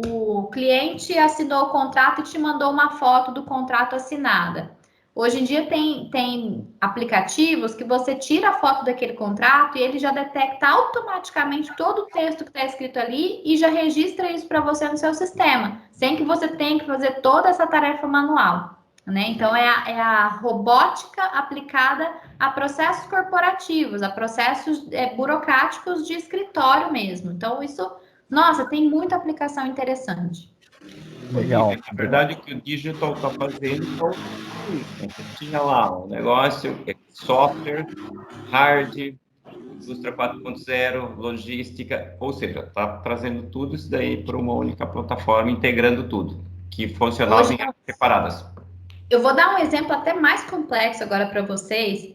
[SPEAKER 4] o cliente assinou o contrato e te mandou uma foto do contrato assinada. Hoje em dia tem aplicativos que você tira a foto daquele contrato e ele já detecta automaticamente todo o texto que está escrito ali e já registra isso para você no seu sistema, sem que você tenha que fazer toda essa tarefa manual, né? Então, é a robótica aplicada a processos corporativos, a processos burocráticos de escritório mesmo. Então, isso, nossa, tem muita aplicação interessante.
[SPEAKER 3] Legal.
[SPEAKER 1] Na verdade, o que o digital está fazendo você tinha lá um negócio, software, hard, indústria 4.0, logística, ou seja, está trazendo tudo isso daí para uma única plataforma, integrando tudo, que funcionava em áreas separadas.
[SPEAKER 4] Eu vou dar um exemplo até mais complexo agora para vocês.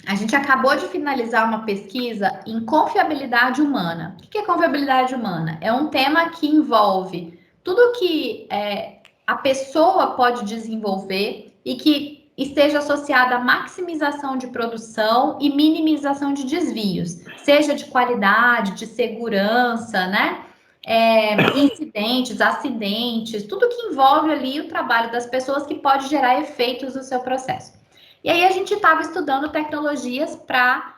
[SPEAKER 4] A gente acabou de finalizar uma pesquisa em confiabilidade humana. O que é confiabilidade humana? É um tema que envolve tudo que a pessoa pode desenvolver e que esteja associado à maximização de produção e minimização de desvios, seja de qualidade, de segurança, né? Incidentes, acidentes, tudo que envolve ali o trabalho das pessoas que pode gerar efeitos no seu processo. E aí a gente estava estudando tecnologias para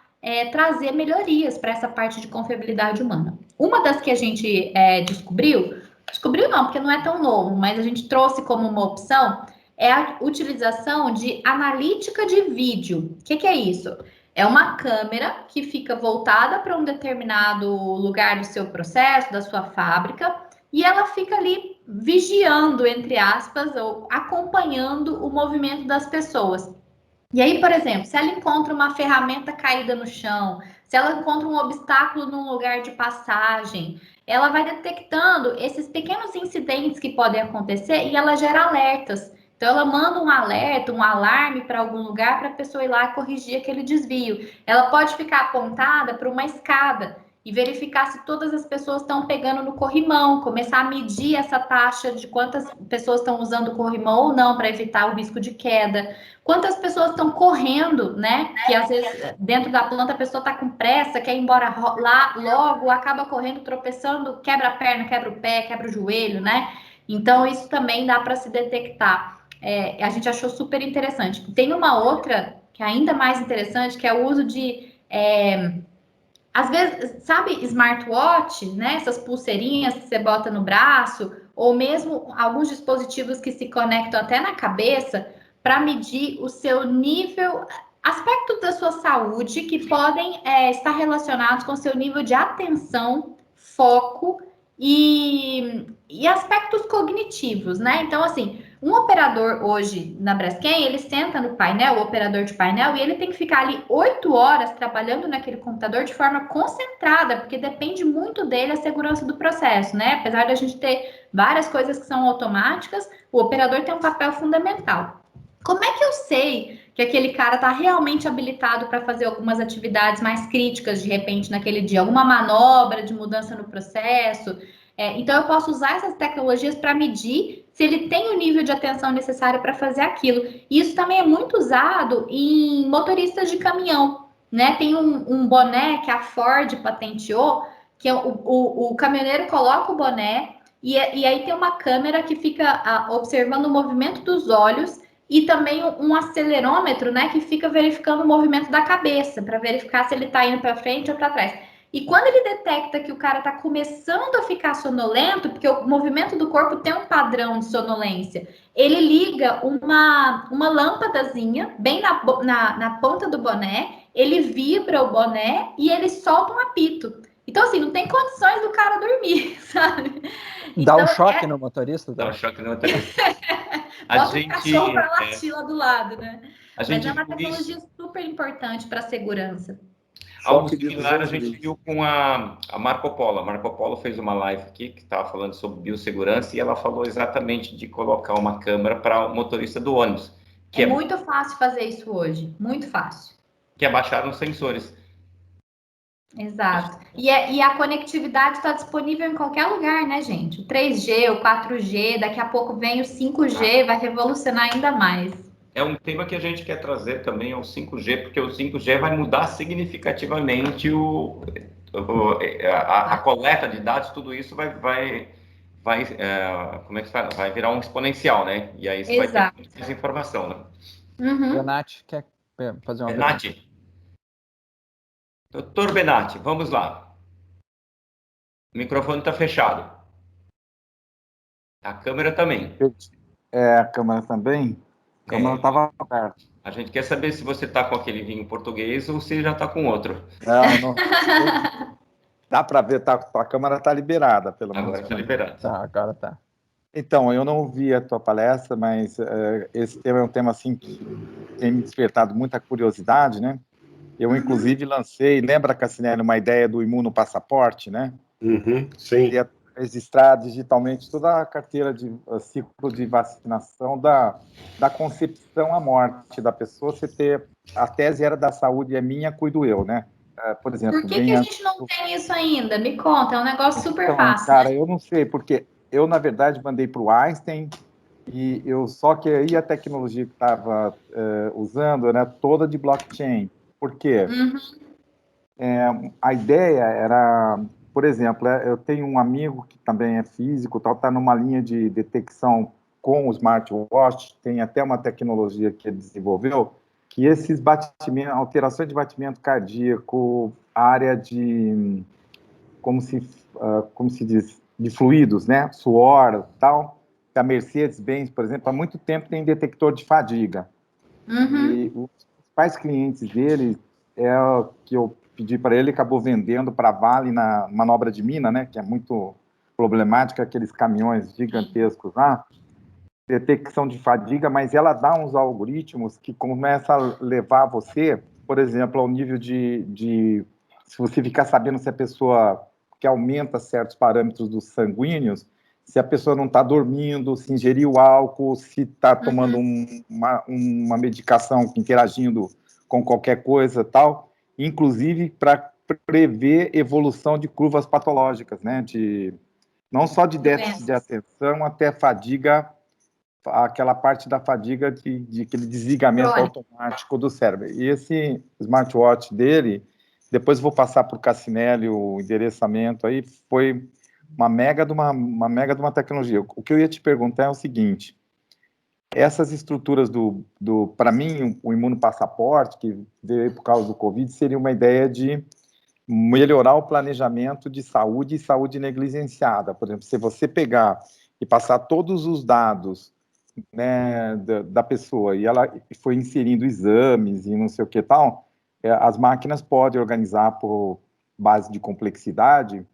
[SPEAKER 4] trazer melhorias para essa parte de confiabilidade humana. Uma das que a gente descobriu não, porque não é tão novo, mas a gente trouxe como uma opção é a utilização de analítica de vídeo. O que é isso? É uma câmera que fica voltada para um determinado lugar do seu processo, da sua fábrica, e ela fica ali vigiando, entre aspas, ou acompanhando o movimento das pessoas. E aí, por exemplo, se ela encontra uma ferramenta caída no chão, se ela encontra um obstáculo num lugar de passagem, ela vai detectando esses pequenos incidentes que podem acontecer e ela gera alertas. Então, ela manda um alerta, um alarme para algum lugar para a pessoa ir lá corrigir aquele desvio. Ela pode ficar apontada para uma escada e verificar se todas as pessoas estão pegando no corrimão, começar a medir essa taxa de quantas pessoas estão usando o corrimão ou não para evitar o risco de queda. Quantas pessoas estão correndo, né? Que às vezes dentro da planta a pessoa está com pressa, quer ir embora lá logo, acaba correndo, tropeçando, quebra a perna, quebra o pé, quebra o joelho, né? Então isso também dá para se detectar. A gente achou super interessante. Tem uma outra que é ainda mais interessante, que é o uso de às vezes, sabe, smartwatch, né? Essas pulseirinhas que você bota no braço, ou mesmo alguns dispositivos que se conectam até na cabeça para medir o seu nível, aspectos da sua saúde que podem estar relacionados com o seu nível de atenção, foco e aspectos cognitivos, né? Então, assim, um operador hoje na Braskem, ele senta no painel, o operador de painel, e ele tem que ficar ali 8 horas trabalhando naquele computador de forma concentrada, porque depende muito dele a segurança do processo, né? Apesar da gente ter várias coisas que são automáticas, o operador tem um papel fundamental. Como é que eu sei que aquele cara está realmente habilitado para fazer algumas atividades mais críticas, de repente, naquele dia? Alguma manobra de mudança no processo? Então, eu posso usar essas tecnologias para medir se ele tem o nível de atenção necessário para fazer aquilo. Isso também é muito usado em motoristas de caminhão, né? Tem um boné que a Ford patenteou, que o caminhoneiro coloca o boné e aí tem uma câmera que fica observando o movimento dos olhos e também um acelerômetro, né, que fica verificando o movimento da cabeça, para verificar se ele está indo para frente ou para trás. E quando ele detecta que o cara está começando a ficar sonolento, porque o movimento do corpo tem um padrão de sonolência, ele liga uma lâmpadazinha bem na ponta do boné, ele vibra o boné e ele solta um apito. Então, assim, não tem condições do cara dormir, sabe?
[SPEAKER 3] Dá
[SPEAKER 4] Então,
[SPEAKER 3] um choque no motorista?
[SPEAKER 1] Dá um choque no motorista.
[SPEAKER 4] Bota um cachorro para latir lá do lado, né?
[SPEAKER 1] Mas
[SPEAKER 4] é uma tecnologia super importante para a segurança.
[SPEAKER 1] Algo similar a gente viu com a Marco Polo. A Marco Polo fez uma live aqui que estava falando sobre biossegurança e ela falou exatamente de colocar uma câmera para o motorista do ônibus.
[SPEAKER 4] É muito fácil fazer isso hoje, muito fácil.
[SPEAKER 1] Que é baixar os sensores.
[SPEAKER 4] Exato. E a conectividade está disponível em qualquer lugar, né, gente? O 3G, o 4G, daqui a pouco vem o 5G, vai revolucionar ainda mais.
[SPEAKER 1] É um tema que a gente quer trazer também ao 5G, porque o 5G vai mudar significativamente a coleta de dados, tudo isso vai como é que fala? Vai virar um exponencial, né? E aí você vai ter muita desinformação, né?
[SPEAKER 3] Uhum. A Nath quer fazer uma pergunta.
[SPEAKER 1] Nath. Doutor Benatti, vamos lá. O microfone está fechado. A câmera também.
[SPEAKER 9] A câmera também? A câmera estava aberta.
[SPEAKER 1] A gente quer saber se você está com aquele vinho português ou se já está com outro.
[SPEAKER 9] Não. Dá para ver, a câmera está liberada, pelo menos.
[SPEAKER 1] Agora está liberada.
[SPEAKER 3] Tá, agora está.
[SPEAKER 9] Então, eu não ouvi a tua palestra, mas esse tema é um tema assim, que tem me despertado muita curiosidade, né? Eu, inclusive, lancei, lembra, Cassinelli, uma ideia do imunopassaporte, né?
[SPEAKER 2] Uhum, sim.
[SPEAKER 9] Queria registrar digitalmente toda a carteira de ciclo de vacinação da concepção à morte da pessoa. Você ter a tese era da saúde é minha, cuido eu, né? Por exemplo.
[SPEAKER 4] Por que a gente não tem isso ainda? Me conta, é um negócio super fácil.
[SPEAKER 9] Cara, eu não sei, porque eu, na verdade, mandei para o Einstein e só que aí a tecnologia que estava usando era toda de blockchain. Por quê? A ideia era, por exemplo, eu tenho um amigo que também é físico, está numa linha de detecção com o smartwatch, tem até uma tecnologia que ele desenvolveu, que esses batimentos, alterações de batimento cardíaco, área de, como se diz, de fluidos, né, suor, tal, que a Mercedes-Benz, por exemplo, há muito tempo tem detector de fadiga. E os principais clientes dele que eu pedi para ele, acabou vendendo para a Vale na manobra de mina, né, que é muito problemática, aqueles caminhões gigantescos lá, detecção de fadiga, mas ela dá uns algoritmos que começam a levar você, por exemplo, ao nível de se você ficar sabendo se a pessoa que aumenta certos parâmetros dos sanguíneos, se a pessoa não está dormindo, se ingeriu álcool, se está tomando uma medicação, interagindo com qualquer coisa tal, inclusive para prever evolução de curvas patológicas, né? Não só de déficit de atenção, até fadiga, aquela parte da fadiga de aquele desligamento automático do cérebro. E esse smartwatch dele, depois vou passar para o Cassinelli o endereçamento aí, foi uma mega de uma tecnologia. O que eu ia te perguntar é o seguinte: essas estruturas para mim, o imunopassaporte, que veio por causa do Covid, seria uma ideia de melhorar o planejamento de saúde e saúde negligenciada. Por exemplo, se você pegar e passar todos os dados, né, da pessoa, e ela foi inserindo exames e não sei o que tal, as máquinas podem organizar por base de complexidade.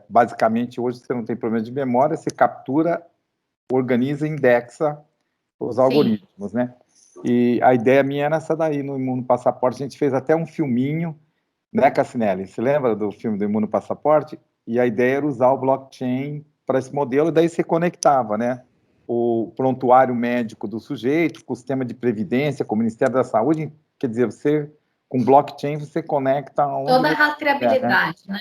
[SPEAKER 9] Basicamente, hoje você não tem problema de memória, você captura, organiza, indexa os algoritmos, né? E a ideia minha era essa daí, no Imunopassaporte. A gente fez até um filminho, né, Cassinelli? Você lembra do filme do Imunopassaporte? E a ideia era usar o blockchain para esse modelo, e daí você conectava, né? O prontuário médico do sujeito, com o sistema de previdência, com o Ministério da Saúde. Quer dizer, você, com blockchain, você conecta...
[SPEAKER 4] Toda a rastreabilidade, né?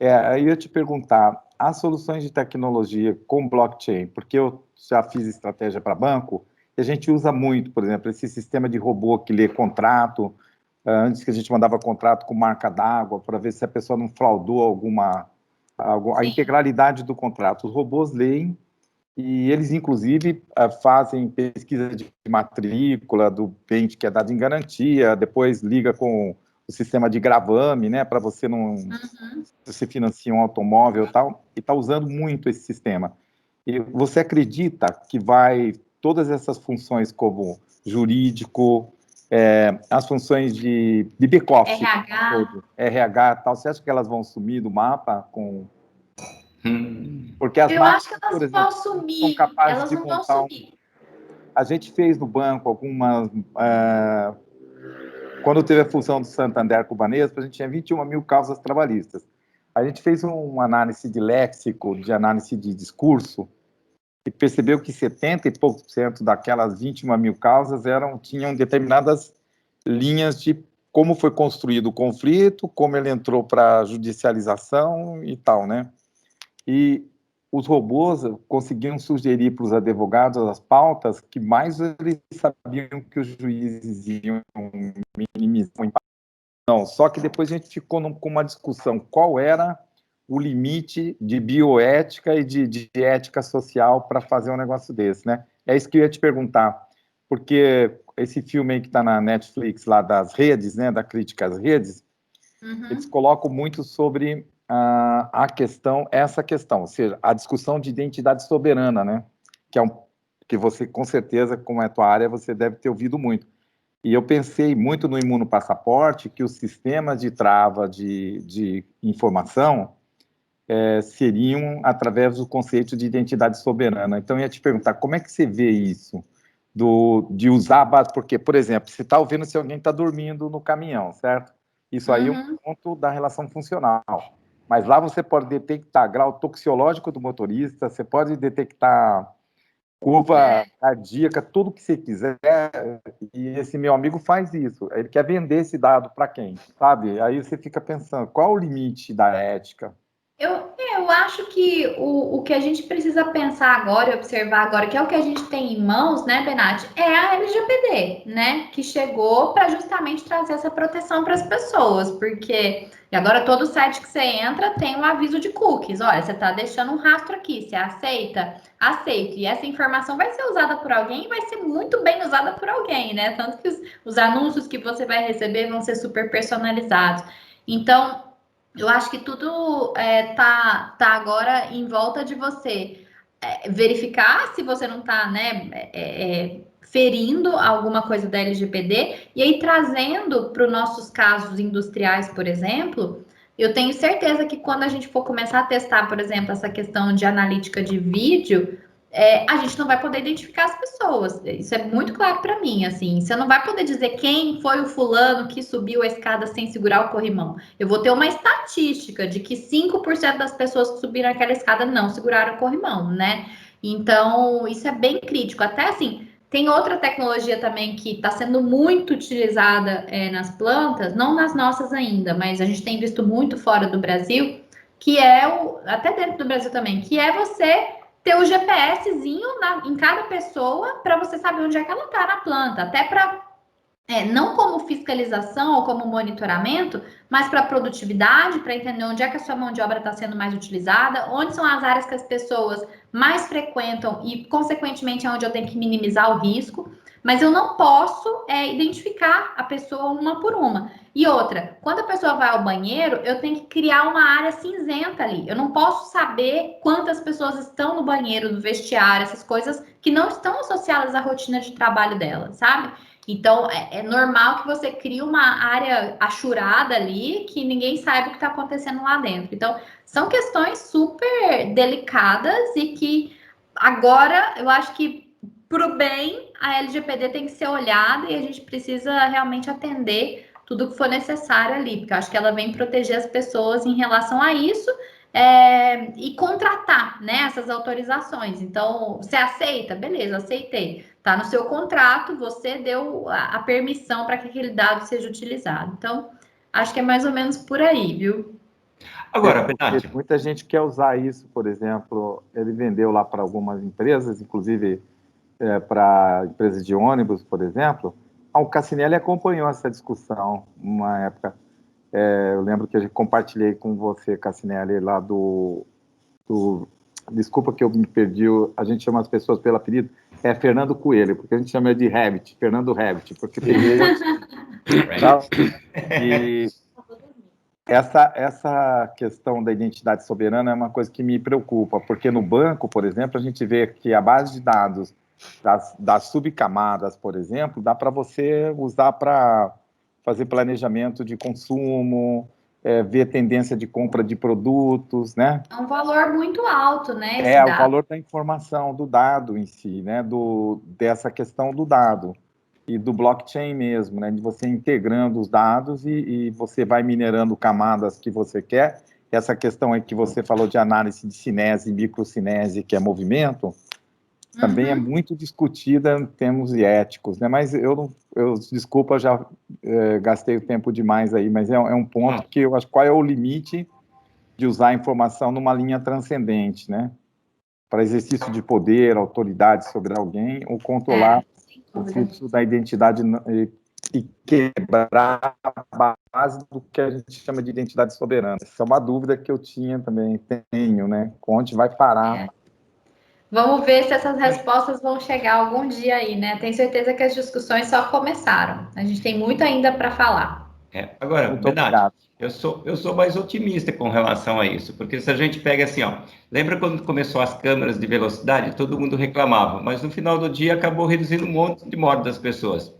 [SPEAKER 9] Aí eu ia te perguntar, as soluções de tecnologia com blockchain, porque eu já fiz estratégia para banco, e a gente usa muito, por exemplo, esse sistema de robô que lê contrato, antes que a gente mandava contrato com marca d'água, para ver se a pessoa não fraudou a integralidade do contrato. Os robôs leem, e eles, inclusive, fazem pesquisa de matrícula do bem que é dado em garantia, depois liga com o sistema de gravame, né, para você não... Se você financia um automóvel e tal, e está usando muito esse sistema. E você acredita que todas essas funções como jurídico, as funções de back-office, RH e tal, você acha que elas vão sumir do mapa com... Porque as
[SPEAKER 4] eu acho que elas,
[SPEAKER 9] por exemplo,
[SPEAKER 4] vão sumir,
[SPEAKER 9] são capazes
[SPEAKER 4] elas
[SPEAKER 9] de
[SPEAKER 4] não vão
[SPEAKER 9] montar
[SPEAKER 4] sumir.
[SPEAKER 9] A gente fez no banco algumas... Quando teve a fusão do Santander com o Banespa, a gente tinha 21 mil causas trabalhistas. A gente fez uma análise de léxico, de análise de discurso, e percebeu que 70 e poucos % daquelas 21 mil causas tinham determinadas linhas de como foi construído o conflito, como ele entrou para a judicialização e tal, né? E os robôs conseguiam sugerir para os advogados as pautas que mais eles sabiam que os juízes iam minimizar o impacto. Não, só que depois a gente ficou com uma discussão qual era o limite de bioética e de ética social para fazer um negócio desse, né? É isso que eu ia te perguntar, porque esse filme aí que está na Netflix, lá das redes, né, da crítica às redes, eles colocam muito sobre essa questão, ou seja, a discussão de identidade soberana, né? Que você, com certeza, como é a tua área, você deve ter ouvido muito. E eu pensei muito no imunopassaporte, que os sistemas de trava de informação seriam através do conceito de identidade soberana. Então, eu ia te perguntar, como é que você vê isso? De usar a base, porque, por exemplo, você está ouvindo se alguém está dormindo no caminhão, certo? Isso aí é um ponto da relação funcional. Mas lá você pode detectar grau toxiológico do motorista, você pode detectar curva cardíaca, tudo que você quiser, e esse meu amigo faz isso. Ele quer vender esse dado para quem, sabe? Aí você fica pensando, qual o limite da ética?
[SPEAKER 4] Eu acho que o que a gente precisa pensar agora e observar agora, que é o que a gente tem em mãos, né, Benatti, é a LGPD, né, que chegou para justamente trazer essa proteção para as pessoas, porque e agora todo site que você entra tem um aviso de cookies, olha, você está deixando um rastro aqui, você aceita? Aceito, e essa informação vai ser usada por alguém e vai ser muito bem usada por alguém, né, tanto que os anúncios que você vai receber vão ser super personalizados. Então, eu acho que tudo tá agora em volta de você verificar se você não está, né, ferindo alguma coisa da LGPD, e aí trazendo para os nossos casos industriais, por exemplo, eu tenho certeza que quando a gente for começar a testar, por exemplo, essa questão de analítica de vídeo, a gente não vai poder identificar as pessoas. Isso é muito claro para mim, assim. Você não vai poder dizer quem foi o fulano que subiu a escada sem segurar o corrimão. Eu vou ter uma estatística de que 5% das pessoas que subiram aquela escada não seguraram o corrimão, né? Então, isso é bem crítico. Até assim, tem outra tecnologia também que está sendo muito utilizada nas plantas, não nas nossas ainda, mas a gente tem visto muito fora do Brasil, que é até dentro do Brasil também, que é você ter o GPSzinho em cada pessoa para você saber onde é que ela está na planta, até para não como fiscalização ou como monitoramento, mas para produtividade, para entender onde é que a sua mão de obra está sendo mais utilizada, onde são as áreas que as pessoas mais frequentam e, consequentemente, é onde eu tenho que minimizar o risco. Mas eu não posso identificar a pessoa uma por uma. E outra, quando a pessoa vai ao banheiro, eu tenho que criar uma área cinzenta ali. Eu não posso saber quantas pessoas estão no banheiro, no vestiário, essas coisas que não estão associadas à rotina de trabalho dela, sabe? Então, é normal que você crie uma área achurada ali, que ninguém saiba o que está acontecendo lá dentro. Então, são questões super delicadas e que agora eu acho que, para o bem, a LGPD tem que ser olhada e a gente precisa realmente atender tudo que for necessário ali, porque eu acho que ela vem proteger as pessoas em relação a isso e contratar, né, essas autorizações. Então, você aceita? Beleza, aceitei. Tá no seu contrato, você deu a permissão para que aquele dado seja utilizado. Então, acho que é mais ou menos por aí, viu?
[SPEAKER 1] Agora, Benatti,
[SPEAKER 9] muita gente quer usar isso, por exemplo, ele vendeu lá para algumas empresas, inclusive para empresas de ônibus, por exemplo. O Cassinelli acompanhou essa discussão uma época. Eu lembro que eu compartilhei com você, Cassinelli, lá do... Desculpa que eu me perdi, a gente chama as pessoas pelo apelido, Fernando Coelho, porque a gente chama de Rabbit, Fernando Rabbit, porque tem e essa questão da identidade soberana é uma coisa que me preocupa, porque no banco, por exemplo, a gente vê que a base de dados das subcamadas, por exemplo, dá para você usar para fazer planejamento de consumo, ver tendência de compra de produtos, né?
[SPEAKER 4] É um valor muito alto, né?
[SPEAKER 9] O valor da informação, do dado em si, né? Dessa questão do dado e do blockchain mesmo, né? De você integrando os dados e você vai minerando camadas que você quer. Essa questão aí que você falou de análise de cinese e microcinese, que é movimento, também é muito discutida em termos éticos, né? Mas desculpa, já gastei o tempo demais aí, mas é um ponto que eu acho qual é o limite de usar a informação numa linha transcendente, né? Para exercício de poder, autoridade sobre alguém, ou controlar o fluxo da identidade e quebrar a base do que a gente chama de identidade soberana. Essa é uma dúvida que eu tenho, né? Onde vai parar?
[SPEAKER 4] Vamos ver se essas respostas vão chegar algum dia aí, né? Tenho certeza que as discussões só começaram. A gente tem muito ainda para falar.
[SPEAKER 1] Agora, Benatti, eu sou mais otimista com relação a isso, porque se a gente pega assim, lembra quando começou as câmeras de velocidade, todo mundo reclamava, mas no final do dia acabou reduzindo um monte de morte das pessoas.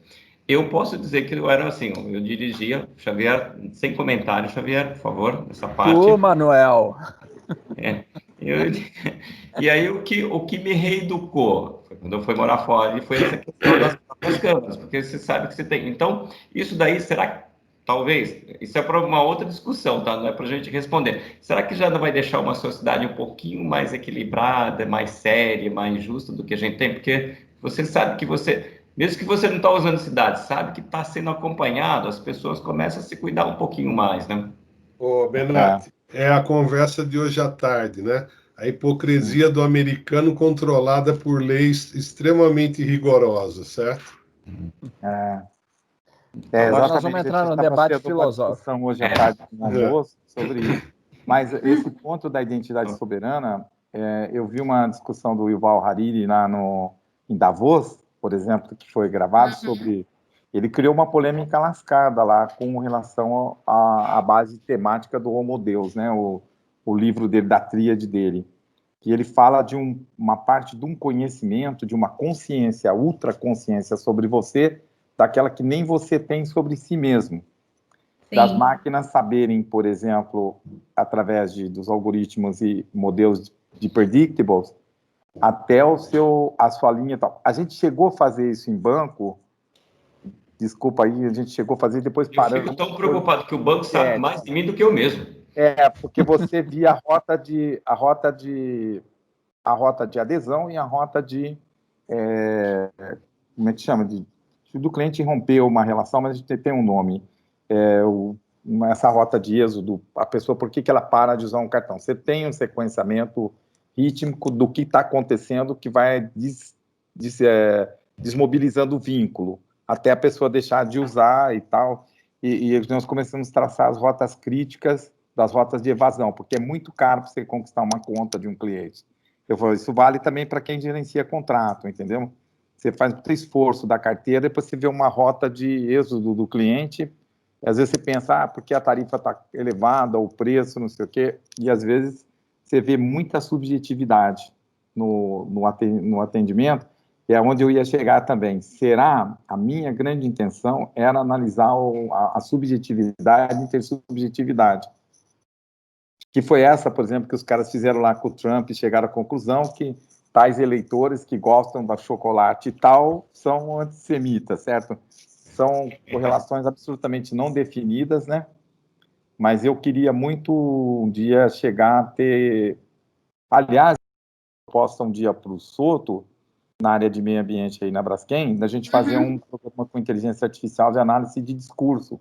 [SPEAKER 1] Eu posso dizer que eu era assim, eu dirigia, Xavier, sem comentário, Xavier, por favor, nessa parte.
[SPEAKER 3] Ô, Manuel!
[SPEAKER 1] E aí o que me reeducou foi quando eu fui morar fora, e foi essa questão das câmeras, porque você sabe que você tem. Então, isso daí, será que, talvez, isso é para uma outra discussão, tá? Não é para a gente responder. Será que já não vai deixar uma sociedade um pouquinho mais equilibrada, mais séria, mais justa do que a gente tem? Porque você sabe que mesmo que você não está usando cidade, sabe que está sendo acompanhado, as pessoas começam a se cuidar um pouquinho mais, né?
[SPEAKER 2] Ô, Benatti, é a conversa de hoje à tarde, né? A hipocrisia do americano controlada por leis extremamente rigorosas, certo?
[SPEAKER 3] Agora nós vamos entrar no debate filosófico.
[SPEAKER 9] Hoje à tarde no almoço sobre isso. Mas esse ponto da identidade soberana, eu vi uma discussão do Yuval Harari lá em Davos, por exemplo, que foi gravado sobre... Ele criou uma polêmica lascada lá com relação à base temática do Homo Deus, né? O livro dele, da tríade dele, que ele fala de uma parte de um conhecimento, de uma consciência, ultraconsciência sobre você, daquela que nem você tem sobre si mesmo. Sim. Das máquinas saberem, por exemplo, através dos algoritmos e modelos de predictables, até a sua linha e tal. A gente chegou a fazer isso em banco, desculpa aí, a gente chegou a fazer e depois
[SPEAKER 1] Eu
[SPEAKER 9] paramos.
[SPEAKER 1] fico tão preocupado que o banco sabe mais de mim do que eu mesmo.
[SPEAKER 9] Porque você via a rota de adesão e a rota de como é que chama? Do cliente rompeu uma relação, mas a gente tem um nome. Essa rota de êxodo, a pessoa, por que ela para de usar um cartão? Você tem um sequenciamento rítmico do que está acontecendo que vai desmobilizando o vínculo, até a pessoa deixar de usar e tal. E nós começamos a traçar as rotas críticas das rotas de evasão, porque é muito caro para você conquistar uma conta de um cliente. Eu falo, isso vale também para quem gerencia contrato, entendeu? Você faz muito esforço da carteira, depois você vê uma rota de êxodo do cliente, e às vezes você pensa, porque a tarifa está elevada, o preço, não sei o quê, e às vezes você vê muita subjetividade no atendimento, e é onde eu ia chegar também. Será, a minha grande intenção era analisar a subjetividade e intersubjetividade. Que foi essa, por exemplo, que os caras fizeram lá com o Trump e chegaram à conclusão que tais eleitores que gostam da chocolate e tal são antissemitas, certo? São correlações absolutamente não definidas, né? Mas eu queria muito um dia chegar a ter... Aliás, proposta um dia para o Soto, na área de meio ambiente aí na Braskem, da gente fazer um programa com inteligência artificial de análise de discurso.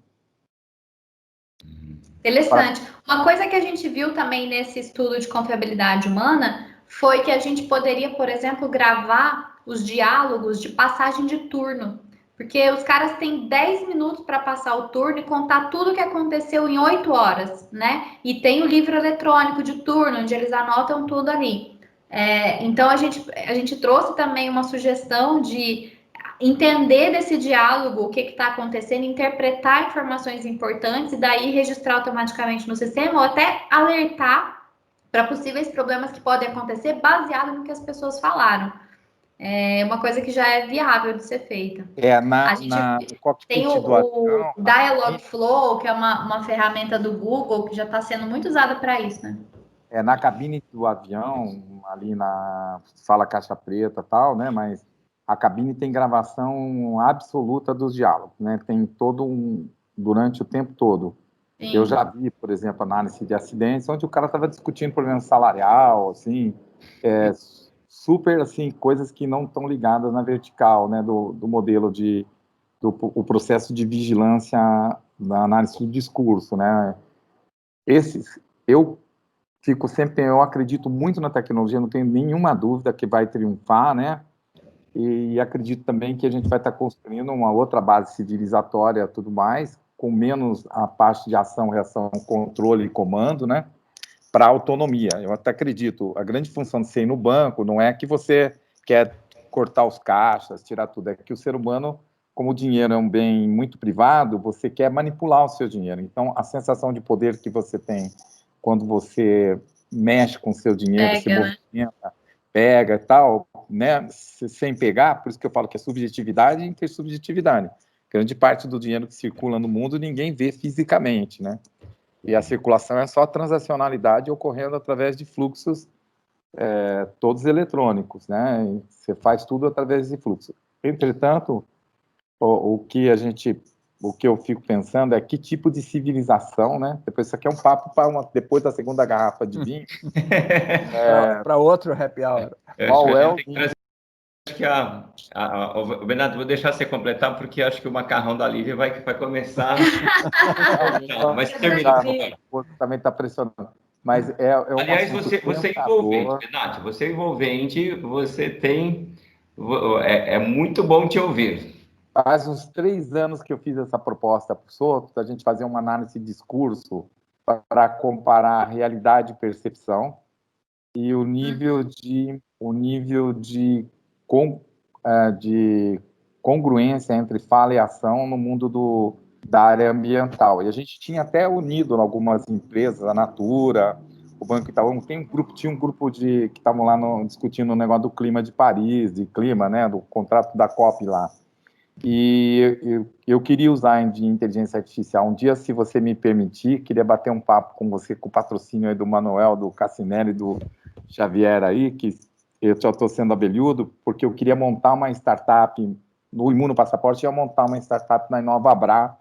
[SPEAKER 4] Interessante. Uma coisa que a gente viu também nesse estudo de confiabilidade humana foi que a gente poderia, por exemplo, gravar os diálogos de passagem de turno. Porque os caras têm 10 minutos para passar o turno e contar tudo o que aconteceu em 8 horas, né? E tem o livro eletrônico de turno, onde eles anotam tudo ali. Então, a gente trouxe também uma sugestão de entender desse diálogo o que está acontecendo, interpretar informações importantes e daí registrar automaticamente no sistema ou até alertar para possíveis problemas que podem acontecer baseado no que as pessoas falaram. É uma coisa que já é viável de ser feita. A gente tem o Dialogflow, que é uma ferramenta do Google que já está sendo muito usada para isso, né?
[SPEAKER 9] Na cabine do avião, ali na sala caixa preta e tal, né? Mas a cabine tem gravação absoluta dos diálogos, né? Tem durante o tempo todo. Sim. Eu já vi, por exemplo, análise de acidentes, onde o cara estava discutindo problema salarial, assim, super, assim, coisas que não estão ligadas na vertical, né? Do modelo o processo de vigilância da análise do discurso, né? Eu acredito muito na tecnologia, não tenho nenhuma dúvida que vai triunfar, né? E acredito também que a gente vai estar construindo uma outra base civilizatória, tudo mais, com menos a parte de ação, reação, controle e comando, né? Para autonomia. Eu até acredito, a grande função de ser no banco não é que você quer cortar os caixas, tirar tudo, é que o ser humano, como o dinheiro é um bem muito privado, você quer manipular o seu dinheiro. Então, a sensação de poder que você tem quando você mexe com o seu dinheiro, você movimenta, pega e tal, né, sem pegar, por isso que eu falo que é subjetividade e intersubjetividade. Grande parte do dinheiro que circula no mundo ninguém vê fisicamente, né? E a circulação é só transacionalidade ocorrendo através de fluxos todos eletrônicos, né? E você faz tudo através de fluxo. Entretanto, o que eu fico pensando é que tipo de civilização, né? Depois isso aqui é um papo para depois da segunda garrafa de vinho.
[SPEAKER 3] Para outro happy hour.
[SPEAKER 9] Qual é o
[SPEAKER 1] Acho que Bernardo, vou deixar você completar, porque acho que o macarrão da Lívia vai começar. Mas termina, por favor.
[SPEAKER 9] O também está pressionando. Mas
[SPEAKER 1] aliás, você é envolvente, Bernardo, você é envolvente, você tem... É muito bom te ouvir.
[SPEAKER 9] Faz uns 3 anos que eu fiz essa proposta para o Soto, a gente fazer uma análise de discurso para comparar realidade e percepção e o nível de congruência entre fala e ação no mundo da área ambiental. E a gente tinha até unido algumas empresas, a Natura, o Banco Itaú, tinha um grupo que estavam lá discutindo o negócio do clima de Paris, de clima, né, do contrato da COP lá. E eu queria usar de inteligência artificial. Um dia, se você me permitir, queria bater um papo com você, com o patrocínio aí do Manuel, do Cassinelli, do Xavier aí, que eu já estou sendo abelhudo, porque eu queria montar uma startup no Imunopassaporte, ia montar uma startup na InovaBrá,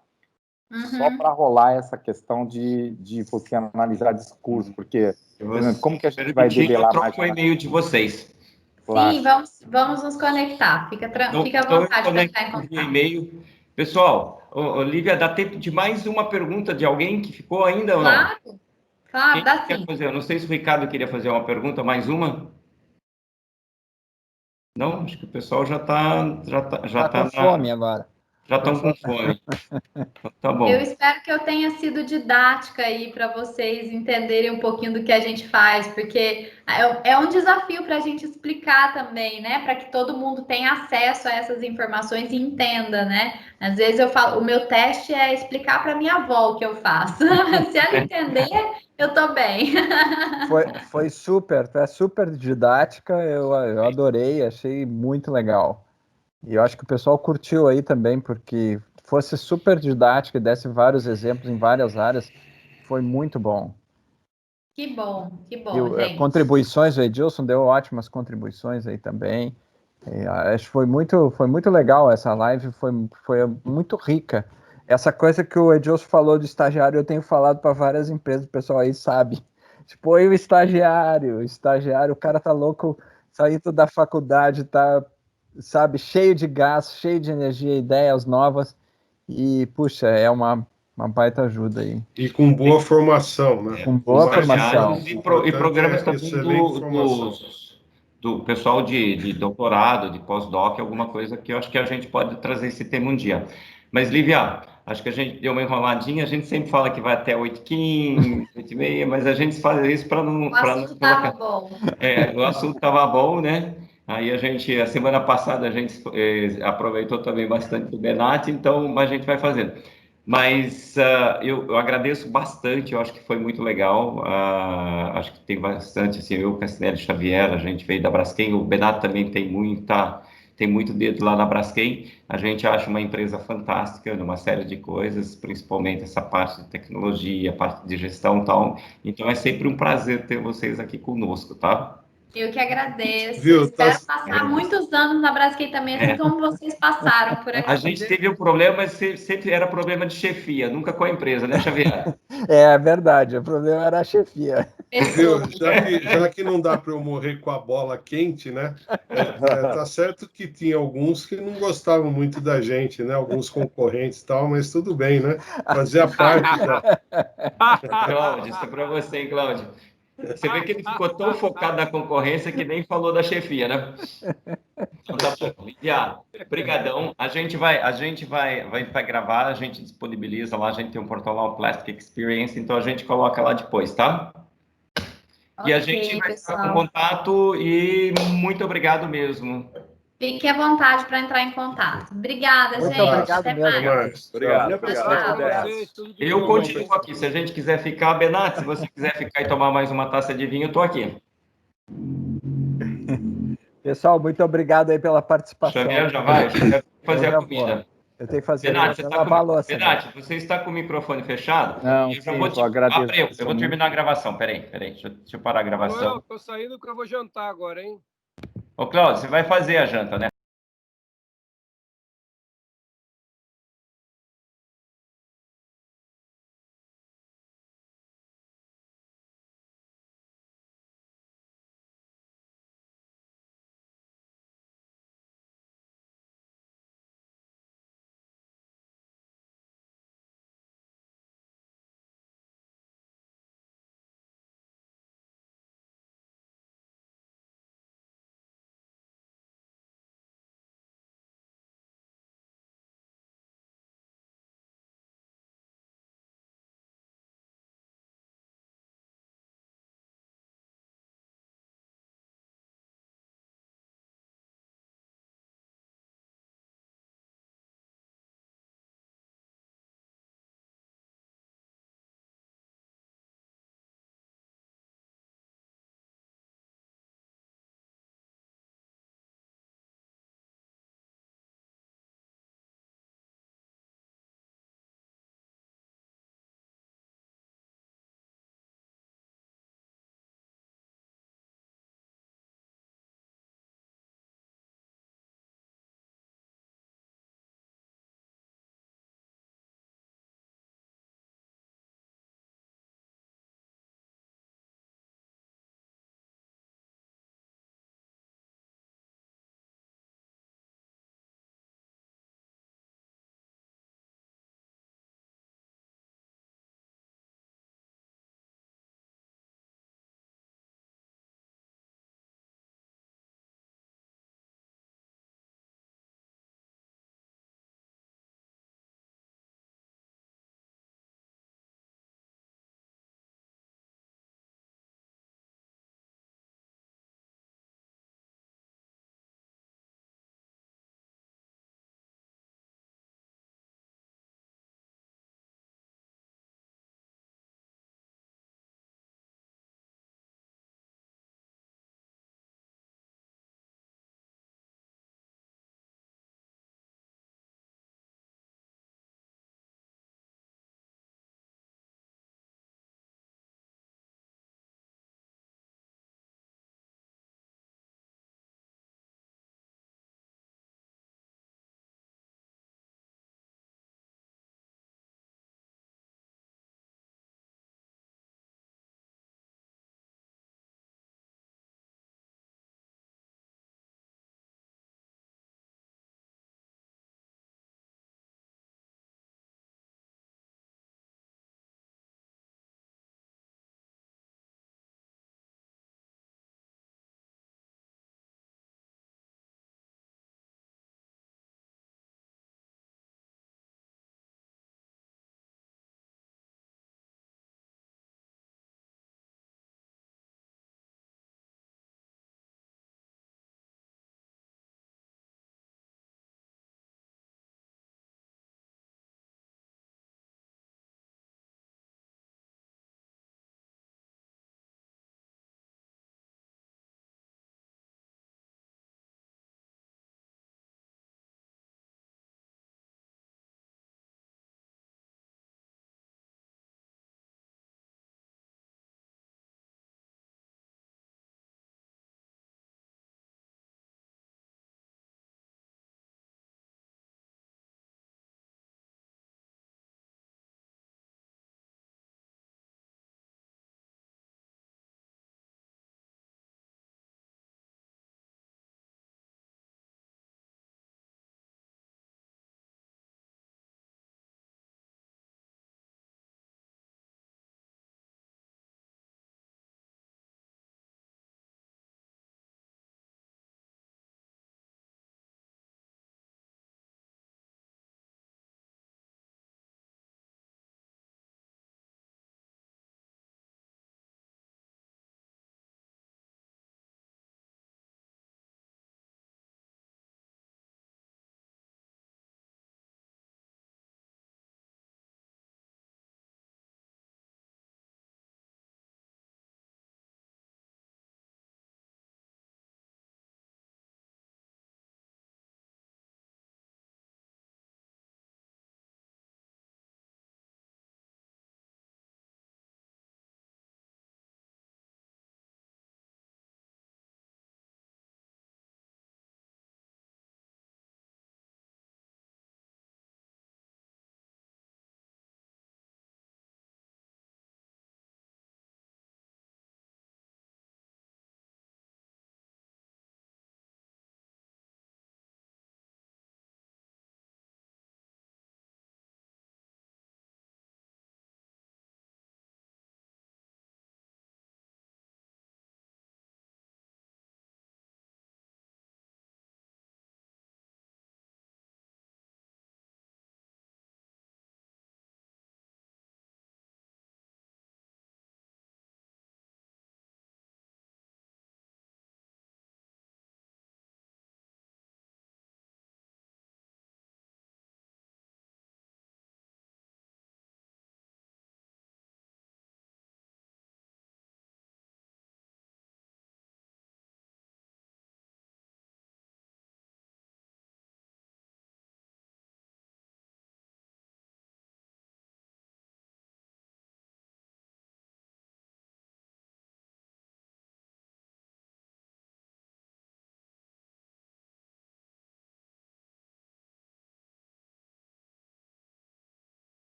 [SPEAKER 9] só para rolar essa questão de você analisar discurso, porque como que a gente vai debelar mais?
[SPEAKER 1] Eu troco o e-mail de vocês.
[SPEAKER 4] Claro. Sim, vamos nos conectar. Fica à vontade para entrar em contato.
[SPEAKER 1] E-mail. Pessoal, Lívia, dá tempo de mais uma pergunta de alguém que ficou ainda ou não?
[SPEAKER 4] Claro, dá sim.
[SPEAKER 1] Eu não sei se o Ricardo queria fazer uma pergunta, mais uma. Não, acho que o pessoal já está
[SPEAKER 3] com fome agora.
[SPEAKER 1] Já estão com fome. Tá bom.
[SPEAKER 4] Eu espero que eu tenha sido didática aí para vocês entenderem um pouquinho do que a gente faz, porque é um desafio para a gente explicar também, né? Para que todo mundo tenha acesso a essas informações e entenda, né? Às vezes eu falo, o meu teste é explicar para minha avó o que eu faço. Se ela entender, eu tô bem.
[SPEAKER 3] Foi super, é super didática, eu adorei, achei muito legal. E eu acho que o pessoal curtiu aí também, porque fosse super didática e desse vários exemplos em várias áreas, foi muito bom.
[SPEAKER 4] Que bom,
[SPEAKER 3] gente. Contribuições, o Edilson deu ótimas contribuições aí também. E acho que foi muito legal essa live, foi muito rica. Essa coisa que o Edilson falou de estagiário, eu tenho falado para várias empresas, o pessoal aí sabe. Tipo, o estagiário, o cara tá louco, saindo da faculdade, tá, sabe, cheio de gás, cheio de energia, ideias novas, e, puxa, é uma baita ajuda aí.
[SPEAKER 2] E com boa formação, né?
[SPEAKER 3] Com boa formação.
[SPEAKER 1] E programas também do pessoal de doutorado, de pós-doc, alguma coisa que eu acho que a gente pode trazer esse tema um dia. Mas, Lívia, acho que a gente deu uma enroladinha, a gente sempre fala que vai até 8h15, 8h30, mas a gente faz isso para não...
[SPEAKER 4] O assunto estava bom.
[SPEAKER 1] O assunto estava bom, né? Aí a semana passada, a gente aproveitou também bastante do Benat, então a gente vai fazendo. Mas eu agradeço bastante, eu acho que foi muito legal, acho que tem bastante, assim, eu, Cassinelli Xavier, a gente veio da Braskem, o Benat também tem muito dedo lá na Braskem, a gente acha uma empresa fantástica numa série de coisas, principalmente essa parte de tecnologia, parte de gestão e tal, então é sempre um prazer ter vocês aqui conosco, tá?
[SPEAKER 4] Eu que agradeço. Espero passar muitos anos na Braskem também, assim como vocês passaram por aqui.
[SPEAKER 1] A gente teve um problema, mas sempre era problema de chefia, nunca com a empresa, né, Xavier?
[SPEAKER 3] É verdade, o problema era a chefia.
[SPEAKER 2] Já que não dá para eu morrer com a bola quente, né? Tá certo que tinha alguns que não gostavam muito da gente, né? Alguns concorrentes e tal, mas tudo bem, né? Fazia parte da...
[SPEAKER 1] Cláudio, isso é para você, hein, Cláudio? Você vê que ele ficou tão focado na concorrência que nem falou da chefia, né? Então tá bom. Lívia, brigadão. A gente vai gravar, a gente disponibiliza lá, a gente tem um portal lá, o Plastic Experience, então a gente coloca lá depois, tá? E a gente vai estar com contato e muito obrigado mesmo.
[SPEAKER 4] Fique à vontade para entrar em contato. Obrigada,
[SPEAKER 3] muito
[SPEAKER 4] gente.
[SPEAKER 3] Obrigado
[SPEAKER 4] até
[SPEAKER 3] mesmo.
[SPEAKER 4] mais.
[SPEAKER 7] Obrigado.
[SPEAKER 1] Eu continuo aqui. Se a gente quiser ficar, Benat, se você quiser ficar e tomar mais uma taça de vinho, eu estou aqui.
[SPEAKER 3] Pessoal, muito obrigado aí pela participação.
[SPEAKER 1] Xavier já vai fazer a comida.
[SPEAKER 3] Eu tenho que fazer
[SPEAKER 1] Benat, você está com o microfone fechado?
[SPEAKER 9] Não,
[SPEAKER 1] eu
[SPEAKER 9] agradeço.
[SPEAKER 1] Eu vou terminar a gravação. Peraí. Deixa eu parar a gravação.
[SPEAKER 5] Estou saindo que eu vou jantar agora, hein?
[SPEAKER 1] Ô, Cláudio, você vai fazer a janta, né?